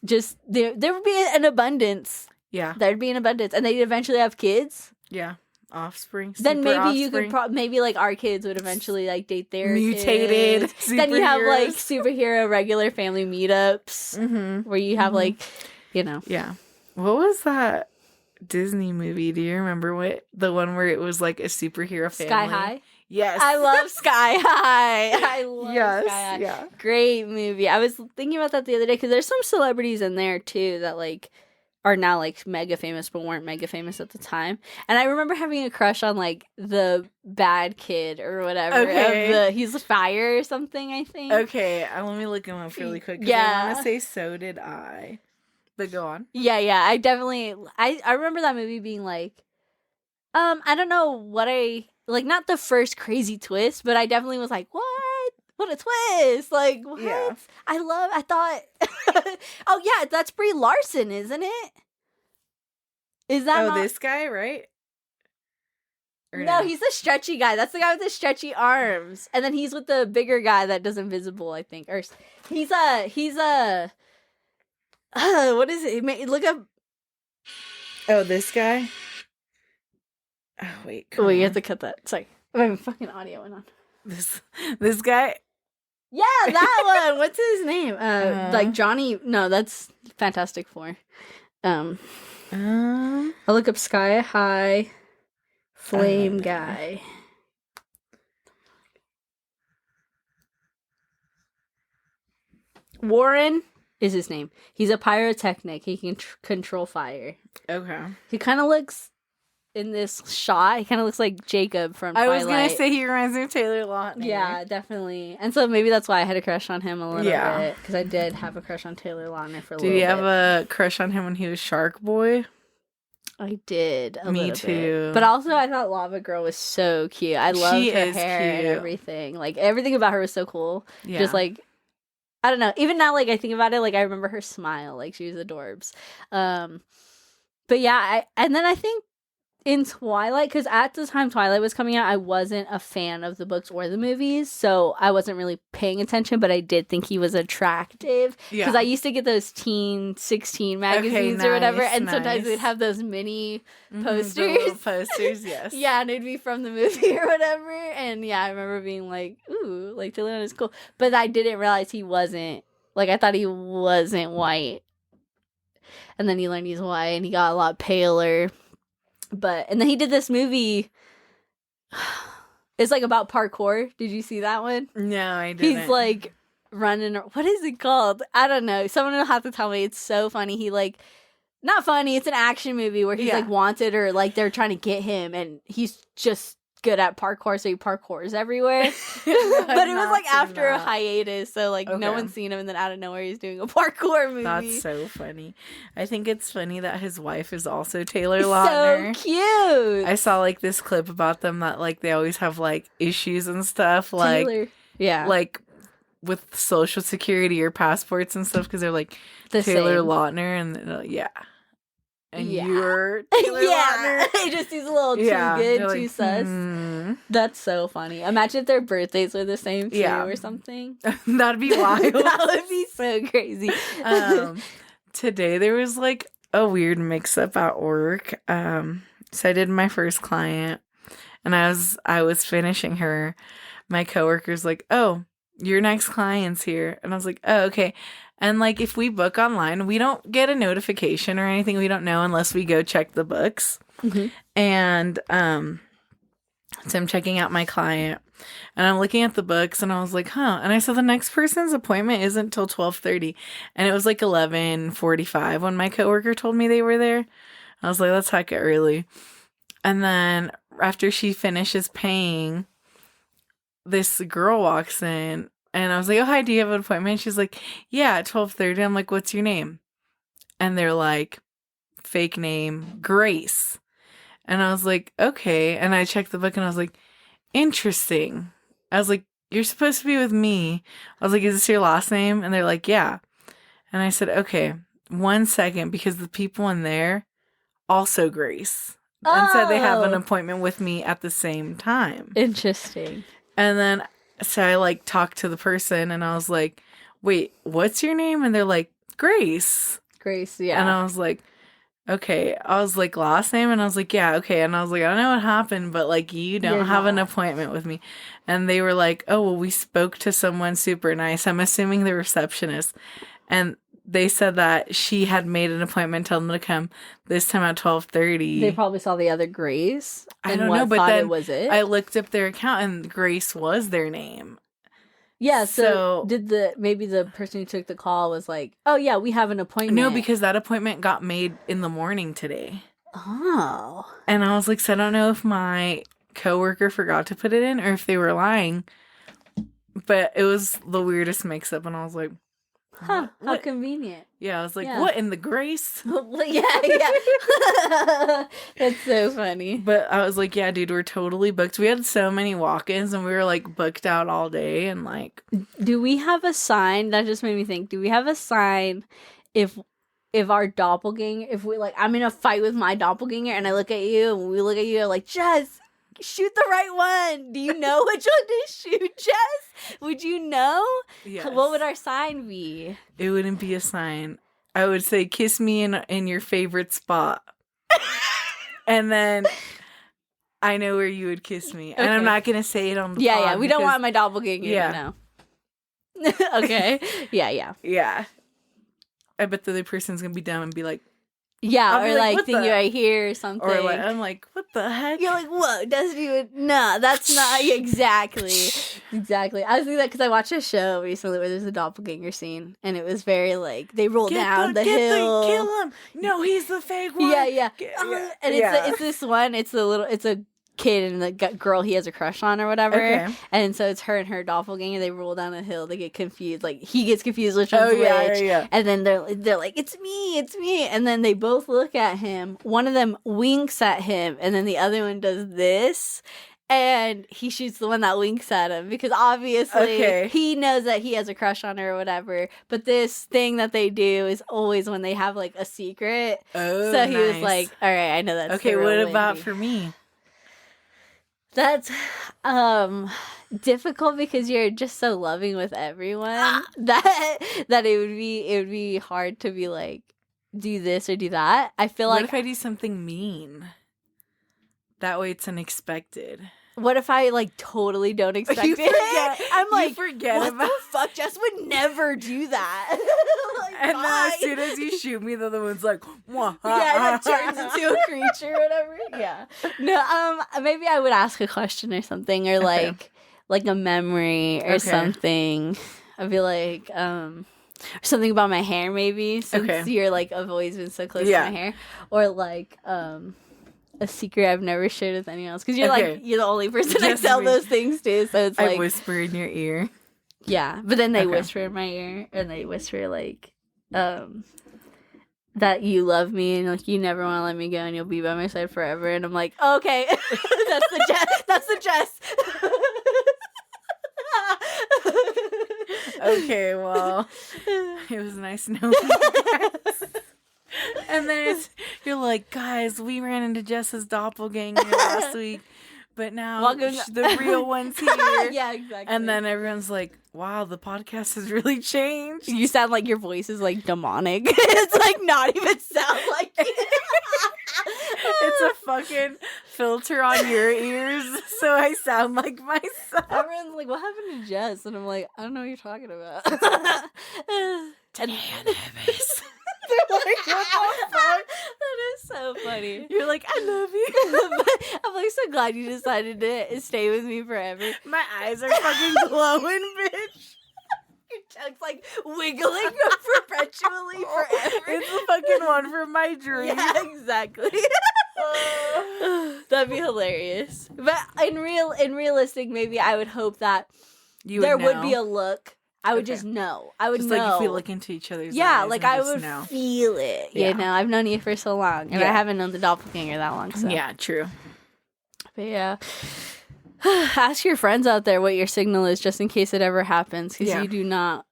Just there would be an abundance. Yeah, there'd be an abundance, and they'd eventually have kids. Yeah, offspring. Then maybe offspring. You could maybe like our kids would eventually like date their mutated. Then you have like superhero regular family meetups where you have like, you know. Yeah. What was that Disney movie? Do you remember the one where it was like a superhero family? Sky High? Yes. I love Sky High. I love Sky High. Yeah. Great movie. I was thinking about that the other day because there's some celebrities in there too that like are now like mega famous but weren't mega famous at the time. And I remember having a crush on like the bad kid or whatever. Okay. He's Fire or something, I think. Okay. Let me look him up really quick. Yeah. I want to say so did I. But go on. Yeah. I definitely I remember that movie being like I don't know what like, not the first crazy twist, but I definitely was like, what a twist. Like, what? Yeah. I thought oh yeah, that's Brie Larson, isn't it? Is that this guy, right? No, he's the stretchy guy. That's the guy with the stretchy arms. And then he's with the bigger guy that does Invisible, I think. Or he's a what is it? Look up. Oh, this guy? Oh, wait. You have to cut that. Sorry. My fucking audio went on. This guy? Yeah, that one. What's his name? Like Johnny. No, that's Fantastic Four. I'll look up Sky High Flame guy. Warren is his name. He's a pyrotechnic. He can control fire. Okay. He kind of looks, in this shot, he kind of looks like Jacob from Twilight. I was going to say he reminds me of Taylor Lautner. Yeah, definitely. And so maybe that's why I had a crush on him a little bit. Because I did have a crush on Taylor Lautner for a little bit. Did you have a crush on him when he was Shark Boy? I did. Me too. Bit. But also, I thought Lava Girl was so cute. I loved her hair and everything. Like, everything about her was so cool. Yeah. Just like, I don't know. Even now, like, I think about it, like, I remember her smile. Like, she was adorbs. But yeah, and then I think in Twilight, because at the time Twilight was coming out, I wasn't a fan of the books or the movies, so I wasn't really paying attention, but I did think he was attractive. Because I used to get those teen 16 magazines or whatever, and sometimes they'd have those mini posters. Posters, yes. Yeah, and it'd be from the movie or whatever, and yeah, I remember being like, ooh, like, Dylan is cool. But I didn't realize he wasn't, like, I thought he wasn't white. And then you learned he's white, and he got a lot paler. And then he did this movie. It's like about parkour. Did you see that one? No, I didn't. He's like running. What is it called? I don't know. Someone will have to tell me. It's so funny. He like, not funny. It's an action movie where he's like wanted, or like they're trying to get him, and he's just good at parkour, so he parkours everywhere. But it was like after a hiatus, so like no one's seen him, and then out of nowhere he's doing a parkour movie. That's so funny. I think it's funny that his wife is also Taylor Lautner. So cute. I saw like this clip about them that like they always have like issues and stuff, like Taylor. Yeah, like with social security or passports and stuff, because they're like Taylor Lautner, and and you're Taylor Lautner. It just seems a little too good, too sus. That's so funny. Imagine if their birthdays were the same too, or something. That'd be wild. That would be so crazy. Today there was like a weird mix-up at work. So I did my first client, and I was finishing her. My coworker's like, "Oh, your next client's here," and I was like, "Oh, okay." And, like, if we book online, we don't get a notification or anything. We don't know unless we go check the books. Mm-hmm. And so I'm checking out my client. And I'm looking at the books, and I was like, huh. And I saw the next person's appointment isn't till 12:30. And it was, like, 11:45 when my coworker told me they were there. I was like, that's hecka early. And then after she finishes paying, this girl walks in. And I was like, oh, hi, do you have an appointment? She's like, yeah, at 12:30. I'm like, what's your name? And they're like, fake name, Grace. And I was like, okay. And I checked the book, and I was like, interesting. I was like, you're supposed to be with me. I was like, is this your last name? And they're like, yeah. And I said, okay, 1 second, because the people in there also Grace. And said they have an appointment with me at the same time. Interesting. And then so I, like, talked to the person, and I was like, wait, what's your name? And they're like, Grace. Grace, yeah. And I was like, okay. I was like, last name? And I was like, yeah, okay. And I was like, I don't know what happened, but, like, you don't have an appointment with me. And they were like, oh, well, we spoke to someone super nice. I'm assuming the receptionist. And they said that she had made an appointment, told them to come this time at 12:30. They probably saw the other Grace. I don't know, but then it was it. I looked up their account, and Grace was their name. Yeah, so maybe the person who took the call was like, oh yeah, we have an appointment. No, because that appointment got made in the morning today. Oh. And I was like, so I don't know if my coworker forgot to put it in or if they were lying. But it was the weirdest mix-up, and I was like, huh, how convenient. Yeah, I was like, what in the Grace? Yeah. That's so funny. But I was like, yeah, dude, we're totally booked. We had so many walk-ins, and we were, like, booked out all day, and, like... Do we have a sign? That just made me think. Do we have a sign if our doppelganger, if we, like, I'm in a fight with my doppelganger, and I look at you, and we look at you, like, Jess, shoot the right one. Do you know which one to shoot, Jess? Would you know? Yes. What would our sign be? It wouldn't be a sign. I would say, kiss me in your favorite spot. And then I know where you would kiss me. Okay. And I'm not going to say it on the pod. Yeah, we don't want my doppelganger to know. Okay. Yeah. Yeah. I bet the other person's going to be dumb and be like, yeah, or like think you're right here or something. Or like, I'm like, what the heck? You're like, whoa, doesn't even, no, that's not, exactly. Exactly. I was thinking that because I watched a show recently where there's a doppelganger scene, and it was very like, they roll down the hill. Kill him. No, he's the fake one. Yeah. And it's this one, it's a kid and the girl he has a crush on or whatever. Okay. And so it's her and her doppelganger. They roll down a hill. They get confused. Like, he gets confused which one's which. Yeah. And then they're like, it's me. And then they both look at him. One of them winks at him, and then the other one does this. And he shoots the one that winks at him because obviously he knows that he has a crush on her or whatever. But this thing that they do is always when they have like a secret. Oh, so he was like, all right, I know that's okay. What about for me? That's difficult because you're just so loving with everyone that it would be hard to be like, do this or do that. I feel like, what if I do something mean? That way it's unexpected. What if I like totally don't expect it? I'm like, what the fuck? Jess would never do that. Like, and then as soon as you shoot me, the other one's like, yeah, it turns into a creature or whatever. Yeah. No, maybe I would ask a question or something, or like a memory or something. I'd be like, something about my hair, maybe, since you're like, I've always been so close to my hair, or like a secret I've never shared with anyone else, because you're like, you're the only person I tell those things to, so it's like, I whisper in your ear. Yeah, but then they whisper in my ear, and they whisper like that you love me and like you never want to let me go and you'll be by my side forever, and I'm like, okay. That's the Jess. Okay, well, it was nice knowing you guys. And then you're like, guys, we ran into Jess's doppelganger last week, but now the real one's here. Yeah, exactly. And then everyone's like, wow, the podcast has really changed. You sound like your voice is like demonic. It's like not even sound like you. It's a fucking filter on your ears, so I sound like myself. Everyone's like, what happened to Jess? And I'm like, I don't know what you're talking about. They're like, what the fuck? That is so funny. You're like, I love you. I'm like so glad you decided to stay with me forever. My eyes are fucking glowing, bitch. Your tongue's like wiggling perpetually forever. It's the fucking one from my dream. Yeah, exactly. That'd be hilarious. But in realistic, maybe I would hope that there would be a look. I would just know. I would just know. Just like if we look into each other's eyes. Yeah, like I would feel it. Yeah. You know, I've known you for so long. And I haven't known the doppelganger that long. So. Yeah, true. But yeah. Ask your friends out there what your signal is just in case it ever happens. Because you do not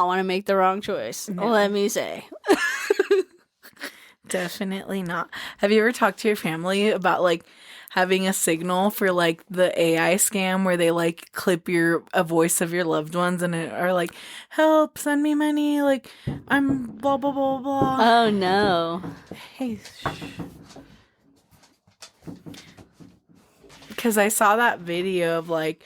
want to make the wrong choice. No. Let me say. Definitely not. Have you ever talked to your family about like having a signal for like the AI scam where they like clip a voice of your loved ones and are like, help, send me money, like I'm blah blah blah blah. Oh no. Hey, because I saw that video of like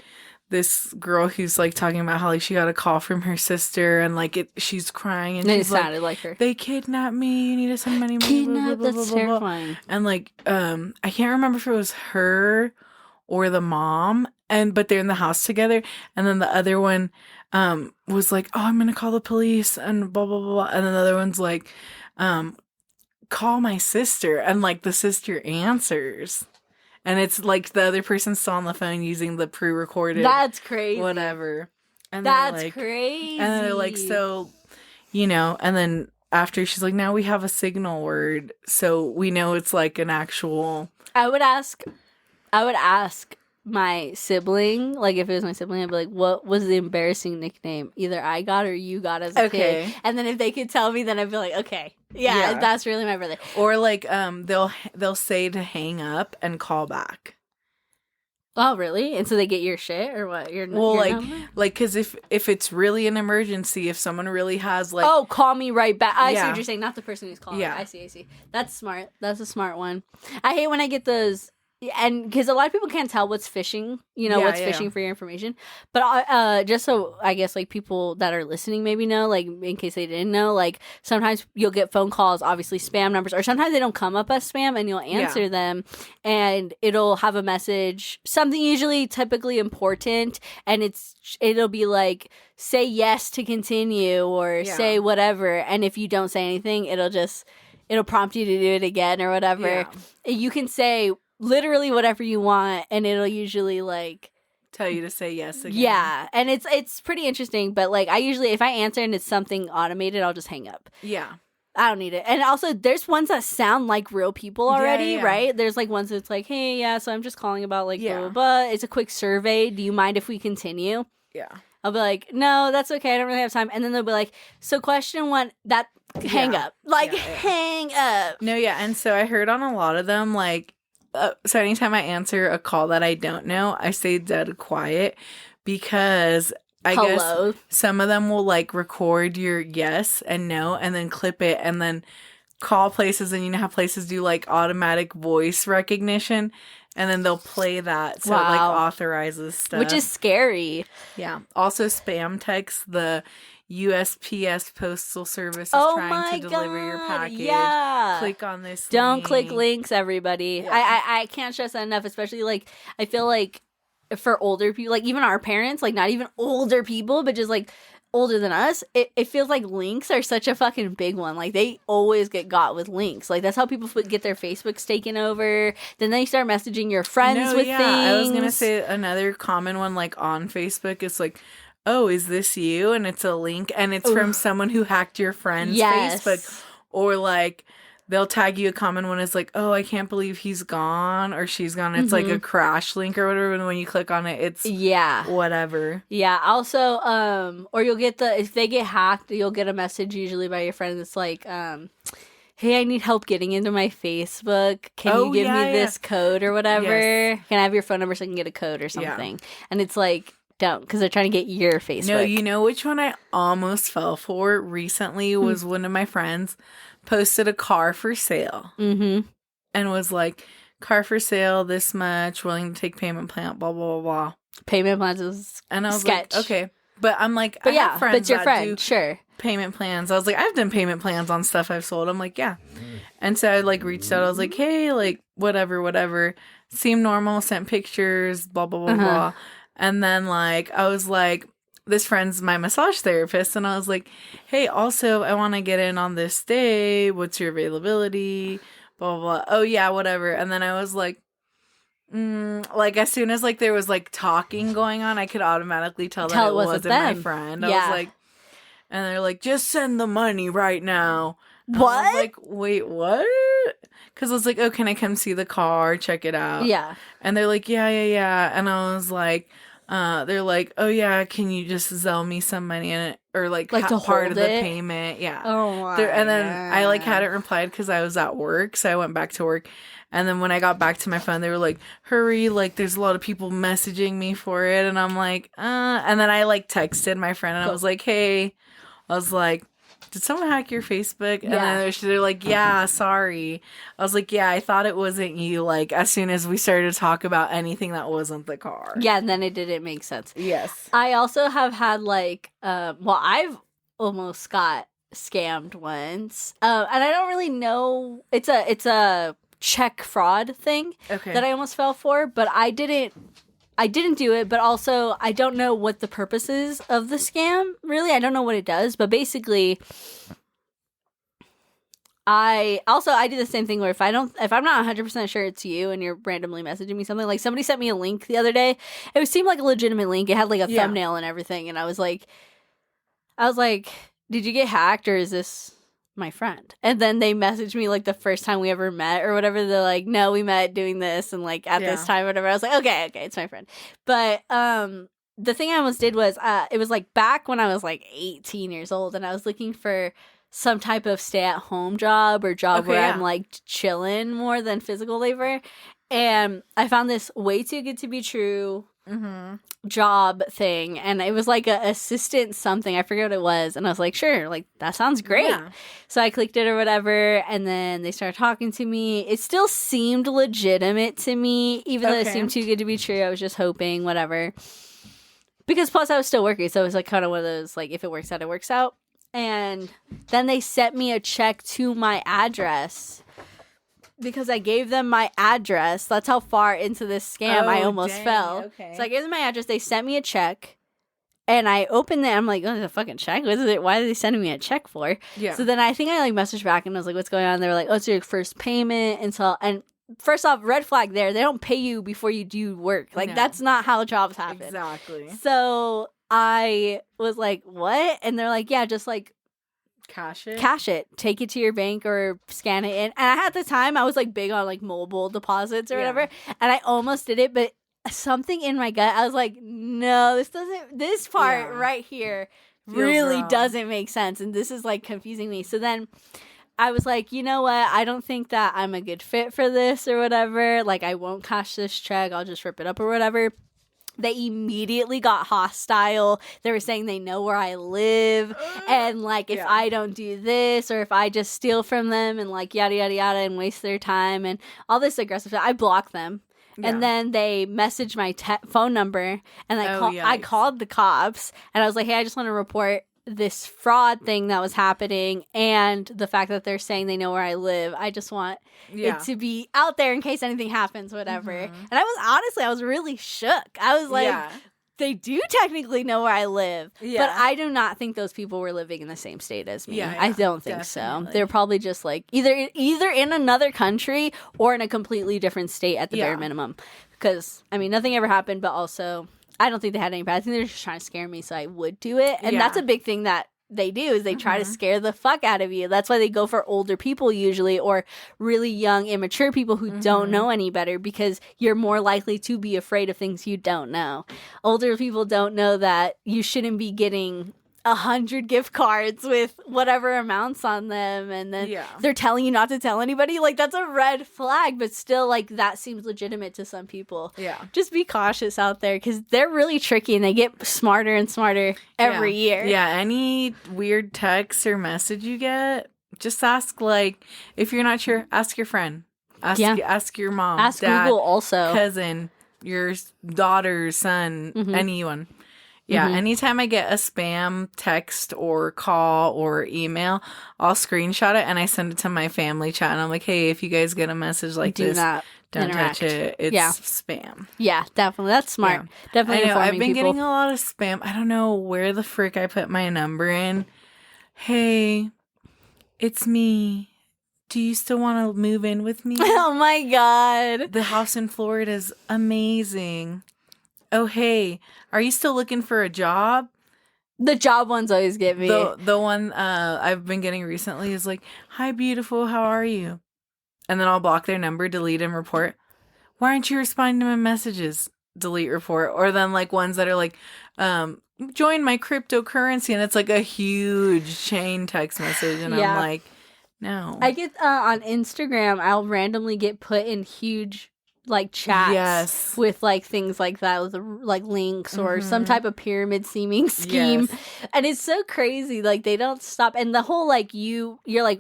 this girl who's like talking about how like she got a call from her sister and like she's crying and she's sounded like her. They kidnapped me. You need to send money. Kidnapped? That's terrifying. And like I can't remember if it was her or the mom, but they're in the house together. And then the other one was like, oh, I'm gonna call the police and blah blah blah. And then the other one's like, call my sister, and like the sister answers. And it's like the other person's still on the phone using the pre-recorded. That's crazy. Whatever. And that's like, crazy. And they're like, so, you know, and then after she's like, now we have a signal word. So we know it's like an actual. I would ask my sibling, like if it was my sibling, I'd be like, what was the embarrassing nickname either I got or you got as a kid? And then if they could tell me, then I'd be like, okay, yeah. That's really my brother. Or like they'll say to hang up and call back. Oh, really? And so they get your shit or what? Your number? Like because if it's really an emergency, if someone really has like, oh, call me right back. I see what you're saying. Not the person who's calling. Yeah, I see. That's smart. That's a smart one. I hate when I get those. And because a lot of people can't tell what's phishing, what's phishing for your information. But just so I guess like people that are listening maybe know, like in case they didn't know, like sometimes you'll get phone calls, obviously spam numbers, or sometimes they don't come up as spam and you'll answer them and it'll have a message, something usually typically important, and it'll be like, say yes to continue or say whatever. And if you don't say anything, it'll prompt you to do it again or whatever. Yeah. You can say literally whatever you want and it'll usually like tell you to say yes again. Yeah, and it's pretty interesting, but like I usually, if I answer and it's something automated, I'll just hang up. Yeah. I don't need it. And also, there's ones that sound like real people already, right? There's like ones that's like, hey, yeah, so I'm just calling about like blah, blah, blah. It's a quick survey. Do you mind if we continue? Yeah. I'll be like, no, that's okay. I don't really have time. And then they'll be like, so question one, that hang up. Like, hang up. No, yeah. And so I heard on a lot of them, like, so anytime I answer a call that I don't know, I stay dead quiet because I guess some of them will like record your yes and no and then clip it and then call places, and you know how places do like automatic voice recognition, and then they'll play that so it like authorizes stuff, which is scary. Yeah. Also spam text, the USPS postal service is trying to deliver your package. Yeah. Click on this Don't click links, everybody. Yeah. I can't stress that enough, especially like I feel like for older people, like even our parents, like not even older people, but just like older than us, it feels like links are such a fucking big one. Like they always get got with links. Like that's how people get their Facebooks taken over. Then they start messaging your friends with things. I was gonna say another common one like on Facebook is like, oh, is this you? And it's a link and it's from someone who hacked your friend's Facebook. Or like they'll tag you. A common one is like, oh, I can't believe he's gone or she's gone. It's like a crash link or whatever. And when you click on it, it's whatever. Yeah. Also, or you'll get if they get hacked, you'll get a message usually by your friend that's like, hey, I need help getting into my Facebook. Can you give me this code or whatever? Yes. Can I have your phone number so I can get a code or something? Yeah. And it's like, don't, because they're trying to get your Facebook. No, you know which one I almost fell for recently was one of my friends posted a car for sale and was like, car for sale, this much, willing to take payment plan, blah, blah, blah, blah. Payment plans is and I was sketch. Like, okay. But I'm like, I have friends but your friend, sure. Payment plans. I was like, I've done payment plans on stuff I've sold. I'm like, yeah. And so I like reached out. I was like, hey, like, whatever. Seemed normal, sent pictures, blah, blah, blah, blah. And then like, I was like, this friend's my massage therapist, and I was like, hey, also, I want to get in on this day. What's your availability? Blah, blah, blah. Oh, yeah, whatever. And then I was like, like, as soon as, like, there was, like, talking going on, I could automatically tell that it wasn't my friend. I was like, and they're like, just send the money right now. And what? I was like, wait, what? Because I was like, oh, can I come see the car, check it out? Yeah. And they're like, yeah. And I was like, they're like, oh yeah, can you just Zelle me some money in it, or like to part of the it? Payment? Yeah. Oh my. And then I like hadn't replied because I was at work, so I went back to work. And then when I got back to my phone, they were like, hurry, like there's a lot of people messaging me for it, and I'm like, and then I like texted my friend and I was like, hey, I was like, did someone hack your Facebook? And then they're like, yeah, sorry. I was like, yeah, I thought it wasn't you. Like, as soon as we started to talk about anything that wasn't the car. Yeah, and then it didn't make sense. Yes. I also have had, like, I've almost got scammed once. And I don't really know. It's a check fraud thing that I almost fell for, but I didn't do it, but also I don't know what the purpose is of the scam, really. I don't know what it does, but basically I do the same thing where if I'm not 100% sure it's you and you're randomly messaging me something, like somebody sent me a link the other day. It seemed like a legitimate link. It had like a thumbnail and everything, and I was like, did you get hacked or is this my friend? And then they messaged me like the first time we ever met or whatever. They're like, no, we met doing this and like at this time or whatever. I was like, okay, it's my friend. But the thing I almost did was it was like back when I was like 18 years old, and I was looking for some type of stay-at-home job or job where I'm like chilling more than physical labor, and I found this way too good to be true job thing, and it was like a assistant something, I forget what it was, and I was like, sure, like that sounds great. So I clicked it or whatever, and then they started talking to me. It still seemed legitimate to me, even though it seemed too good to be true. I was just hoping, whatever, because plus I was still working, so it was like kind of one of those like, if it works out, it works out. And then they sent me a check to my address because I gave them my address. That's how far into this scam I almost fell. Okay. So I gave them my address. They sent me a check, and I opened it. I'm like, oh, it's a fucking check. What is it? Why are they sending me a check for? Yeah. So then I think I like messaged back and I was like, what's going on? They were like, oh, it's your first payment. And first off, red flag there. They don't pay you before you do work. Like that's not how jobs happen. Exactly. So I was like, what? And they're like, yeah, just like Cash it? Cash it. Take it to your bank or scan it in. And at the time, I was like big on like mobile deposits or whatever. And I almost did it, but something in my gut, I was like, no, this part right here really doesn't make sense. And this is like confusing me. So then I was like, you know what? I don't think that I'm a good fit for this or whatever. Like, I won't cash this check. I'll just rip it up or whatever. They immediately got hostile. They were saying they know where I live. And, like, if I don't do this or if I just steal from them and, like, yada, yada, yada and waste their time and all this aggressive stuff, I blocked them. Yeah. And then they messaged my phone number and I called the cops and I was like, hey, I just want to report this fraud thing that was happening and the fact that they're saying they know where I live. I just want it to be out there in case anything happens, whatever. And I was really shook. I was like, they do technically know where I live. Yeah. But I do not think those people were living in the same state as me. I don't think so. They're probably just like either in another country or in a completely different state at the bare minimum. Because, I mean, nothing ever happened, but also I don't think they had any bad. I think they're just trying to scare me so I would do it. And that's a big thing that they do is they try to scare the fuck out of you. That's why they go for older people usually or really young, immature people who don't know any better because you're more likely to be afraid of things you don't know. Older people don't know that you shouldn't be getting 100 gift cards with whatever amounts on them and then they're telling you not to tell anybody. Like, that's a red flag, but still, like, that seems legitimate to some people. Just be cautious out there because they're really tricky and they get smarter and smarter every year. Any weird text or message you get, just ask, like, if you're not sure, ask your friend. Ask your mom, ask dad, Google also, cousin, your daughter, son, anyone. Anytime I get a spam text or call or email, I'll screenshot it and I send it to my family chat. And I'm like, hey, if you guys get a message like this, don't touch it. It's spam. Yeah, definitely. That's smart. Definitely. I know. I've been getting a lot of spam. I don't know where the frick I put my number in. Hey, it's me. Do you still want to move in with me? Oh my God. The house in Florida is amazing. Oh, hey, are you still looking for a job? The job ones always get me. The one I've been getting recently is like, hi, beautiful, how are you? And then I'll block their number, delete and report. Why aren't you responding to my messages? Delete, report. Or then like ones that are like, join my cryptocurrency. And it's like a huge chain text message. And I'm like, no. I get on Instagram, I'll randomly get put in huge like chats with like things like that with like links or some type of pyramid seeming scheme and it's so crazy, like they don't stop. And the whole like you're like,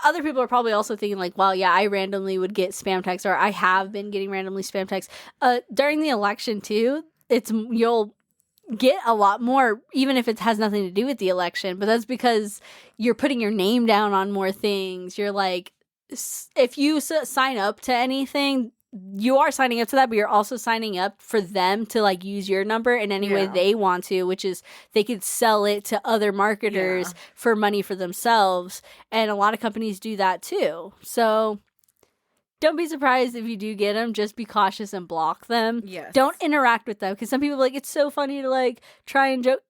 other people are probably also thinking like, well, yeah, I randomly would get spam texts or I have been getting randomly spam texts during the election too. You'll get a lot more even if it has nothing to do with the election, but that's because you're putting your name down on more things. You're like, if you sign up to anything, you are signing up to that, but you're also signing up for them to like use your number in any way they want to, which is they could sell it to other marketers for money for themselves. And a lot of companies do that too. So don't be surprised if you do get them. Just be cautious and block them. Don't interact with them because some people are like, it's so funny to like try and joke.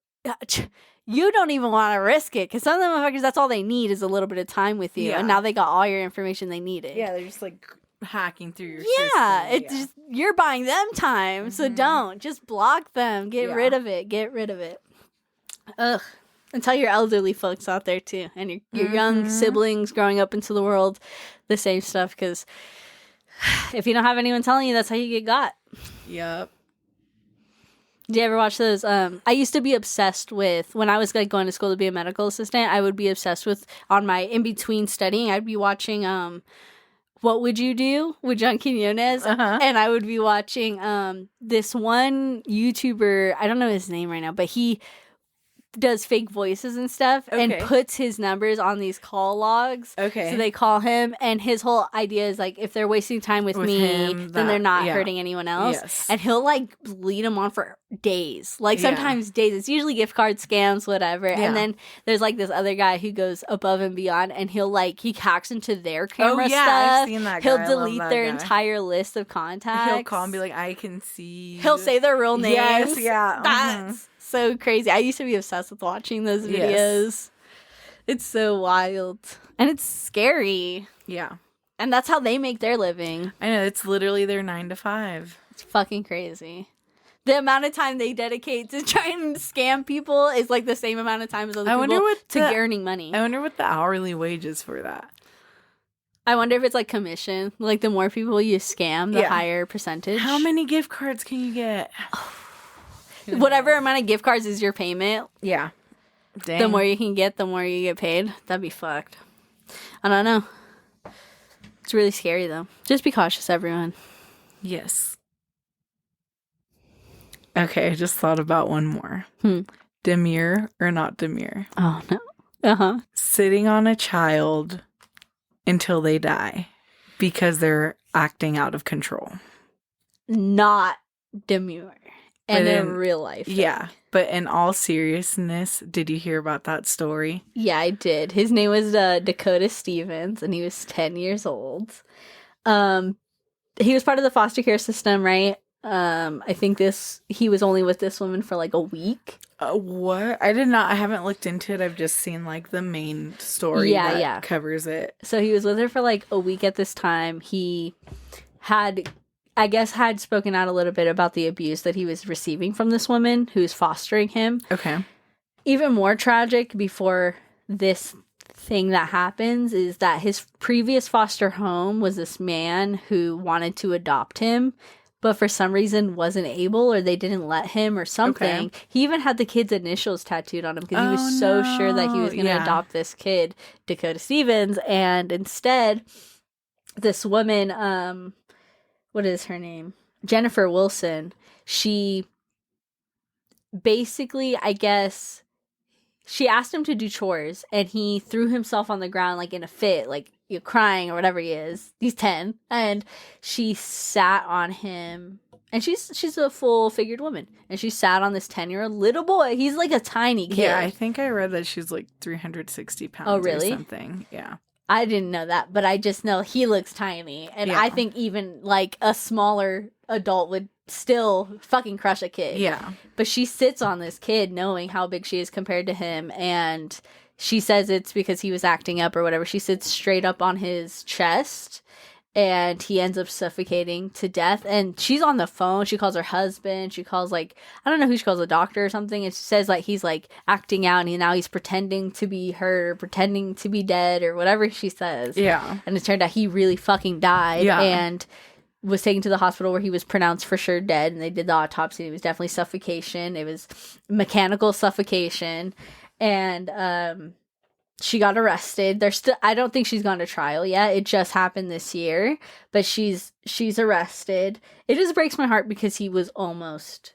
You don't even want to risk it because some of them motherfuckers, that's all they need is a little bit of time with you. And now they got all your information they needed. They're just like hacking through your system. It's just, you're buying them time, so don't. Just block them. Get rid of it. Get rid of it. Ugh. And tell your elderly folks out there too, and your young siblings growing up into the world, the same stuff, because if you don't have anyone telling you, that's how you get got. Yep. Did you ever watch those? I used to be obsessed with, when I was like going to school to be a medical assistant, I would be obsessed with, on my in-between studying, I'd be watching What Would You Do with John Quinones, and I would be watching this one YouTuber, I don't know his name right now, but he does fake voices and stuff and puts his numbers on these call logs. So they call him, and his whole idea is like, if they're wasting time with me, then they're not hurting anyone else. And he'll like lead them on for days, like sometimes days. It's usually gift card scams, whatever. And then there's like this other guy who goes above and beyond, and he hacks into their camera stuff. I've seen that guy. He'll delete their entire list of contacts. He'll call and be like, I can see. He'll say their real names. That's so crazy. I used to be obsessed with watching those videos. It's so wild. And it's scary. Yeah. And that's how they make their living. I know, it's literally their 9 to 5. It's fucking crazy. The amount of time they dedicate to trying to scam people is like the same amount of time as other people to earning money. I wonder what the hourly wage is for that. I wonder if it's like commission. Like the more people you scam, the higher percentage. How many gift cards can you get? Whatever amount of gift cards is your payment. Yeah. Dang. The more you can get, the more you get paid. That'd be fucked. I don't know. It's really scary though. Just be cautious, everyone. Yes. Okay, I just thought about one more. Demure or not demure? Oh, no. Uh-huh. Sitting on a child until they die because they're acting out of control. Not demure. And in real life. Yeah. But in all seriousness, did you hear about that story? Yeah, I did. His name was Dakota Stevens, and he was 10 years old. He was part of the foster care system, right? I think he was only with this woman for like a week. What? I haven't looked into it. I've just seen like the main story that covers it. So he was with her for like a week at this time. He had spoken out a little bit about the abuse that he was receiving from this woman who's fostering him. Okay. Even more tragic before this thing that happens is that his previous foster home was this man who wanted to adopt him, but for some reason wasn't able, or they didn't let him or something. Okay. He even had the kid's initials tattooed on him because he was so sure that he was going to adopt this kid, Dakota Stevens. And instead, this woman, what is her name? Jennifer Wilson. She basically, I guess, she asked him to do chores, and he threw himself on the ground like in a fit, like you're crying or whatever he is. He's 10, and she sat on him, and she's a full-figured woman, and she sat on this 10-year-old little boy. He's like a tiny kid. Yeah, I think I read that she's like 360 pounds or something. Yeah. I didn't know that, but I just know he looks tiny, and I think even like a smaller adult would still fucking crush a kid. Yeah. But she sits on this kid knowing how big she is compared to him, and she says it's because he was acting up or whatever. She sits straight up on his chest, and he ends up suffocating to death. And she's on the phone. She calls her husband. She calls, like, I don't know who she calls, a doctor or something. And she says, like, he's, like, acting out, and now he's pretending to be hurt or pretending to be dead or whatever she says. Yeah. And it turned out he really fucking died. Yeah. And was taken to the hospital where he was pronounced for sure dead. And they did the autopsy. It was definitely suffocation. It was mechanical suffocation. And, she got arrested. I don't think she's gone to trial yet. It just happened this year, but she's arrested. It just breaks my heart because he was almost,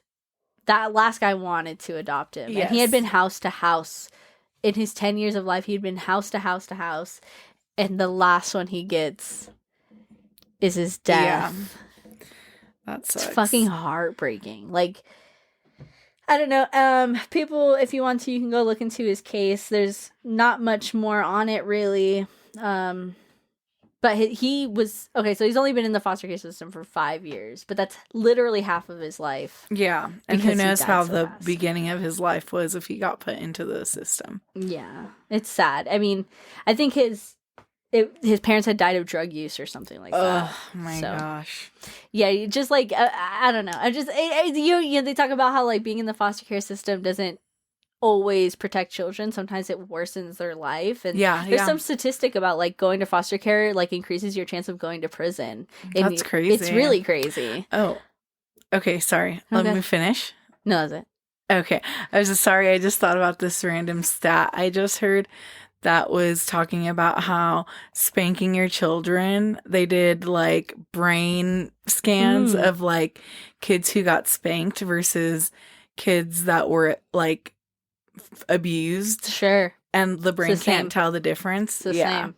that last guy wanted to adopt him. Yes. And he had been house to house in his 10 years of life. He'd been house to house to house. And the last one he gets is his death. Yeah. That sucks. It's fucking heartbreaking. Like, I don't know. People, if you want to, you can go look into his case. There's not much more on it, really. But he was, okay, so he's only been in the foster care system for 5 years, but that's literally half of his liis. Yeah. And who knows how the beginning of his life was if he got put into the system. Yeah. It's sad. I mean, I think his parents had died of drug use or something like that. Oh my gosh. Yeah, just like, I don't know. They talk about how like being in the foster care system doesn't always protect children. Sometimes it worsens their life. And there's some statistic about like going to foster care like increases your chance of going to prison. That's crazy. It's really crazy. Oh, okay. Sorry. Let me finish. No, that's it. Okay. I was just sorry. I just thought about this random stat I just heard that was talking about how spanking your children, they did like brain scans of like kids who got spanked versus kids that were like abused. Sure. And the brain can't tell the difference. It's the same.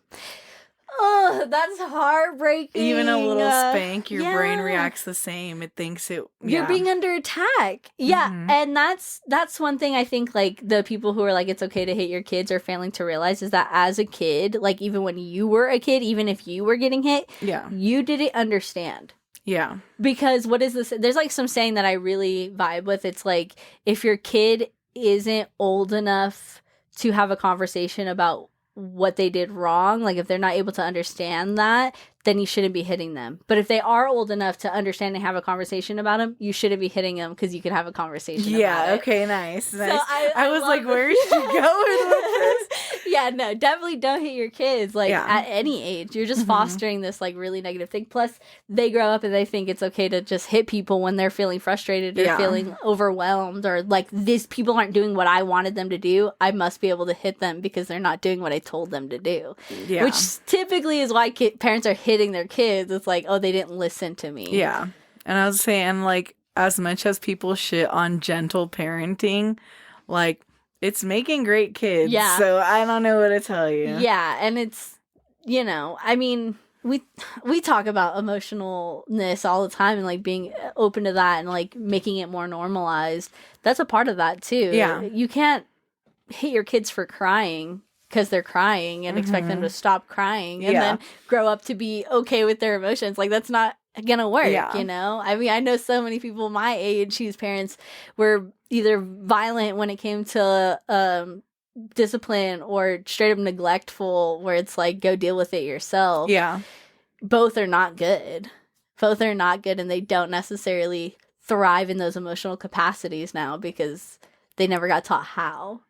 Oh, that's heartbreaking. Even a little spank, your brain reacts the same. It thinks it. You're being under attack. Yeah, and that's one thing I think like the people who are like it's okay to hit your kids are failing to realize is that as a kid, like even when you were a kid, even if you were getting hit, you didn't understand. Yeah. Because what is this? There's like some saying that I really vibe with. It's like if your kid isn't old enough to have a conversation about what they did wrong, like if they're not able to understand that, then you shouldn't be hitting them. But if they are old enough to understand and have a conversation about them, you shouldn't be hitting them because you can have a conversation about it. Okay, nice. So I was like, where is she going with this? Yeah, no, definitely don't hit your kids, like, at any age. You're just fostering this, like, really negative thing. Plus, they grow up and they think it's okay to just hit people when they're feeling frustrated or feeling overwhelmed, or, like, these people aren't doing what I wanted them to do. I must be able to hit them because they're not doing what I told them to do. Yeah. Which typically is why parents are hitting their kids. It's like, oh, they didn't listen to me. Yeah. And I was saying, like, as much as people shit on gentle parenting, like, it's making great kids. Yeah. So I don't know what to tell you. Yeah. And it's, you know, I mean, we talk about emotionalness all the time and, like, being open to that and, like, making it more normalized. That's a part of that, too. Yeah. You can't hit your kids for crying because they're crying and expect them to stop crying and then grow up to be okay with their emotions. Like, that's not gonna work, you know? I mean, I know so many people my age whose parents were either violent when it came to discipline or straight up neglectful, where it's like, go deal with it yourself. Yeah. Both are not good. Both are not good, and they don't necessarily thrive in those emotional capacities now because they never got taught how.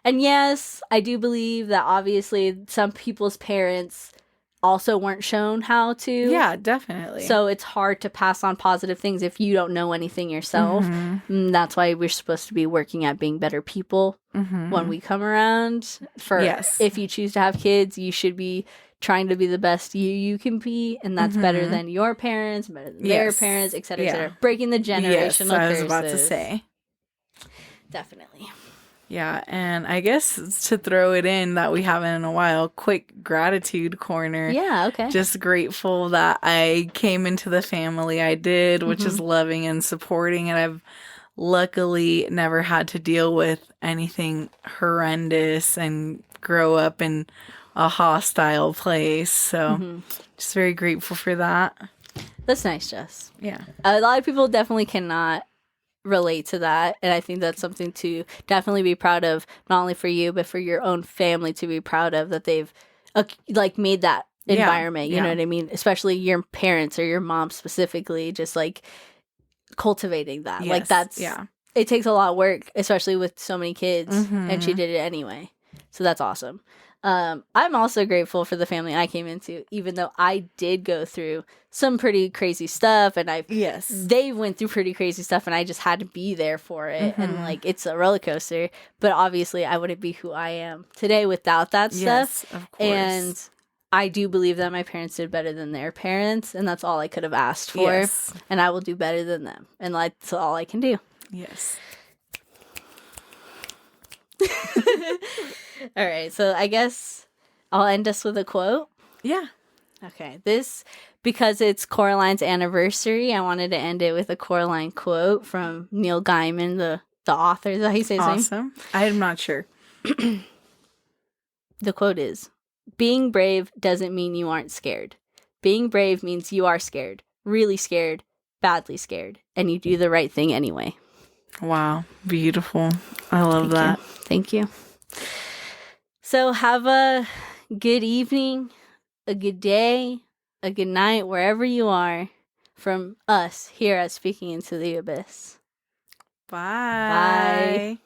And yes, I do believe that obviously some people's parents also weren't shown how to. Yeah, definitely. So it's hard to pass on positive things if you don't know anything yourself. And that's why we're supposed to be working at being better people when we come around. If you choose to have kids, you should be trying to be the best you can be, and that's better than your parents, better than their parents, etc., etc. Breaking the generational curses. I was about to say. Definitely. Yeah, and I guess to throw it in that we haven't in a while, quick gratitude corner. Yeah, okay. Just grateful that I came into the family I did, which is loving and supporting, and I've luckily never had to deal with anything horrendous and grow up in a hostile place. So just very grateful for that. That's nice, Jess. Yeah. A lot of people definitely cannot relate to that, and I think that's something to definitely be proud of, not only for you but for your own family to be proud of, that they've like made that environment. You know what I mean? Especially your parents or your mom specifically, just like cultivating that. Like that's it takes a lot of work, especially with so many kids, and she did it anyway. So that's awesome. I'm also grateful for the family I came into, even though I did go through some pretty crazy stuff, and they went through pretty crazy stuff, and I just had to be there for it. And like, it's a roller coaster, but obviously I wouldn't be who I am today without that stuff. Of course. And I do believe that my parents did better than their parents, and that's all I could have asked for. And I will do better than them, and that's all I can do. Yes. All right, so I guess I'll end us with a quote. Yeah. Okay, because it's Coraline's anniversary, I wanted to end it with a Coraline quote from Neil Gaiman, the author. Is that how you say his name? Awesome. I'm not sure. The quote is, "Being brave doesn't mean you aren't scared. Being brave means you are scared, really scared, badly scared, and you do the right thing anyway." Wow, beautiful. I love that. Thank you. So have a good evening, a good day, a good night, wherever you are, from us here at Speaking Into the Abyss. Bye. Bye.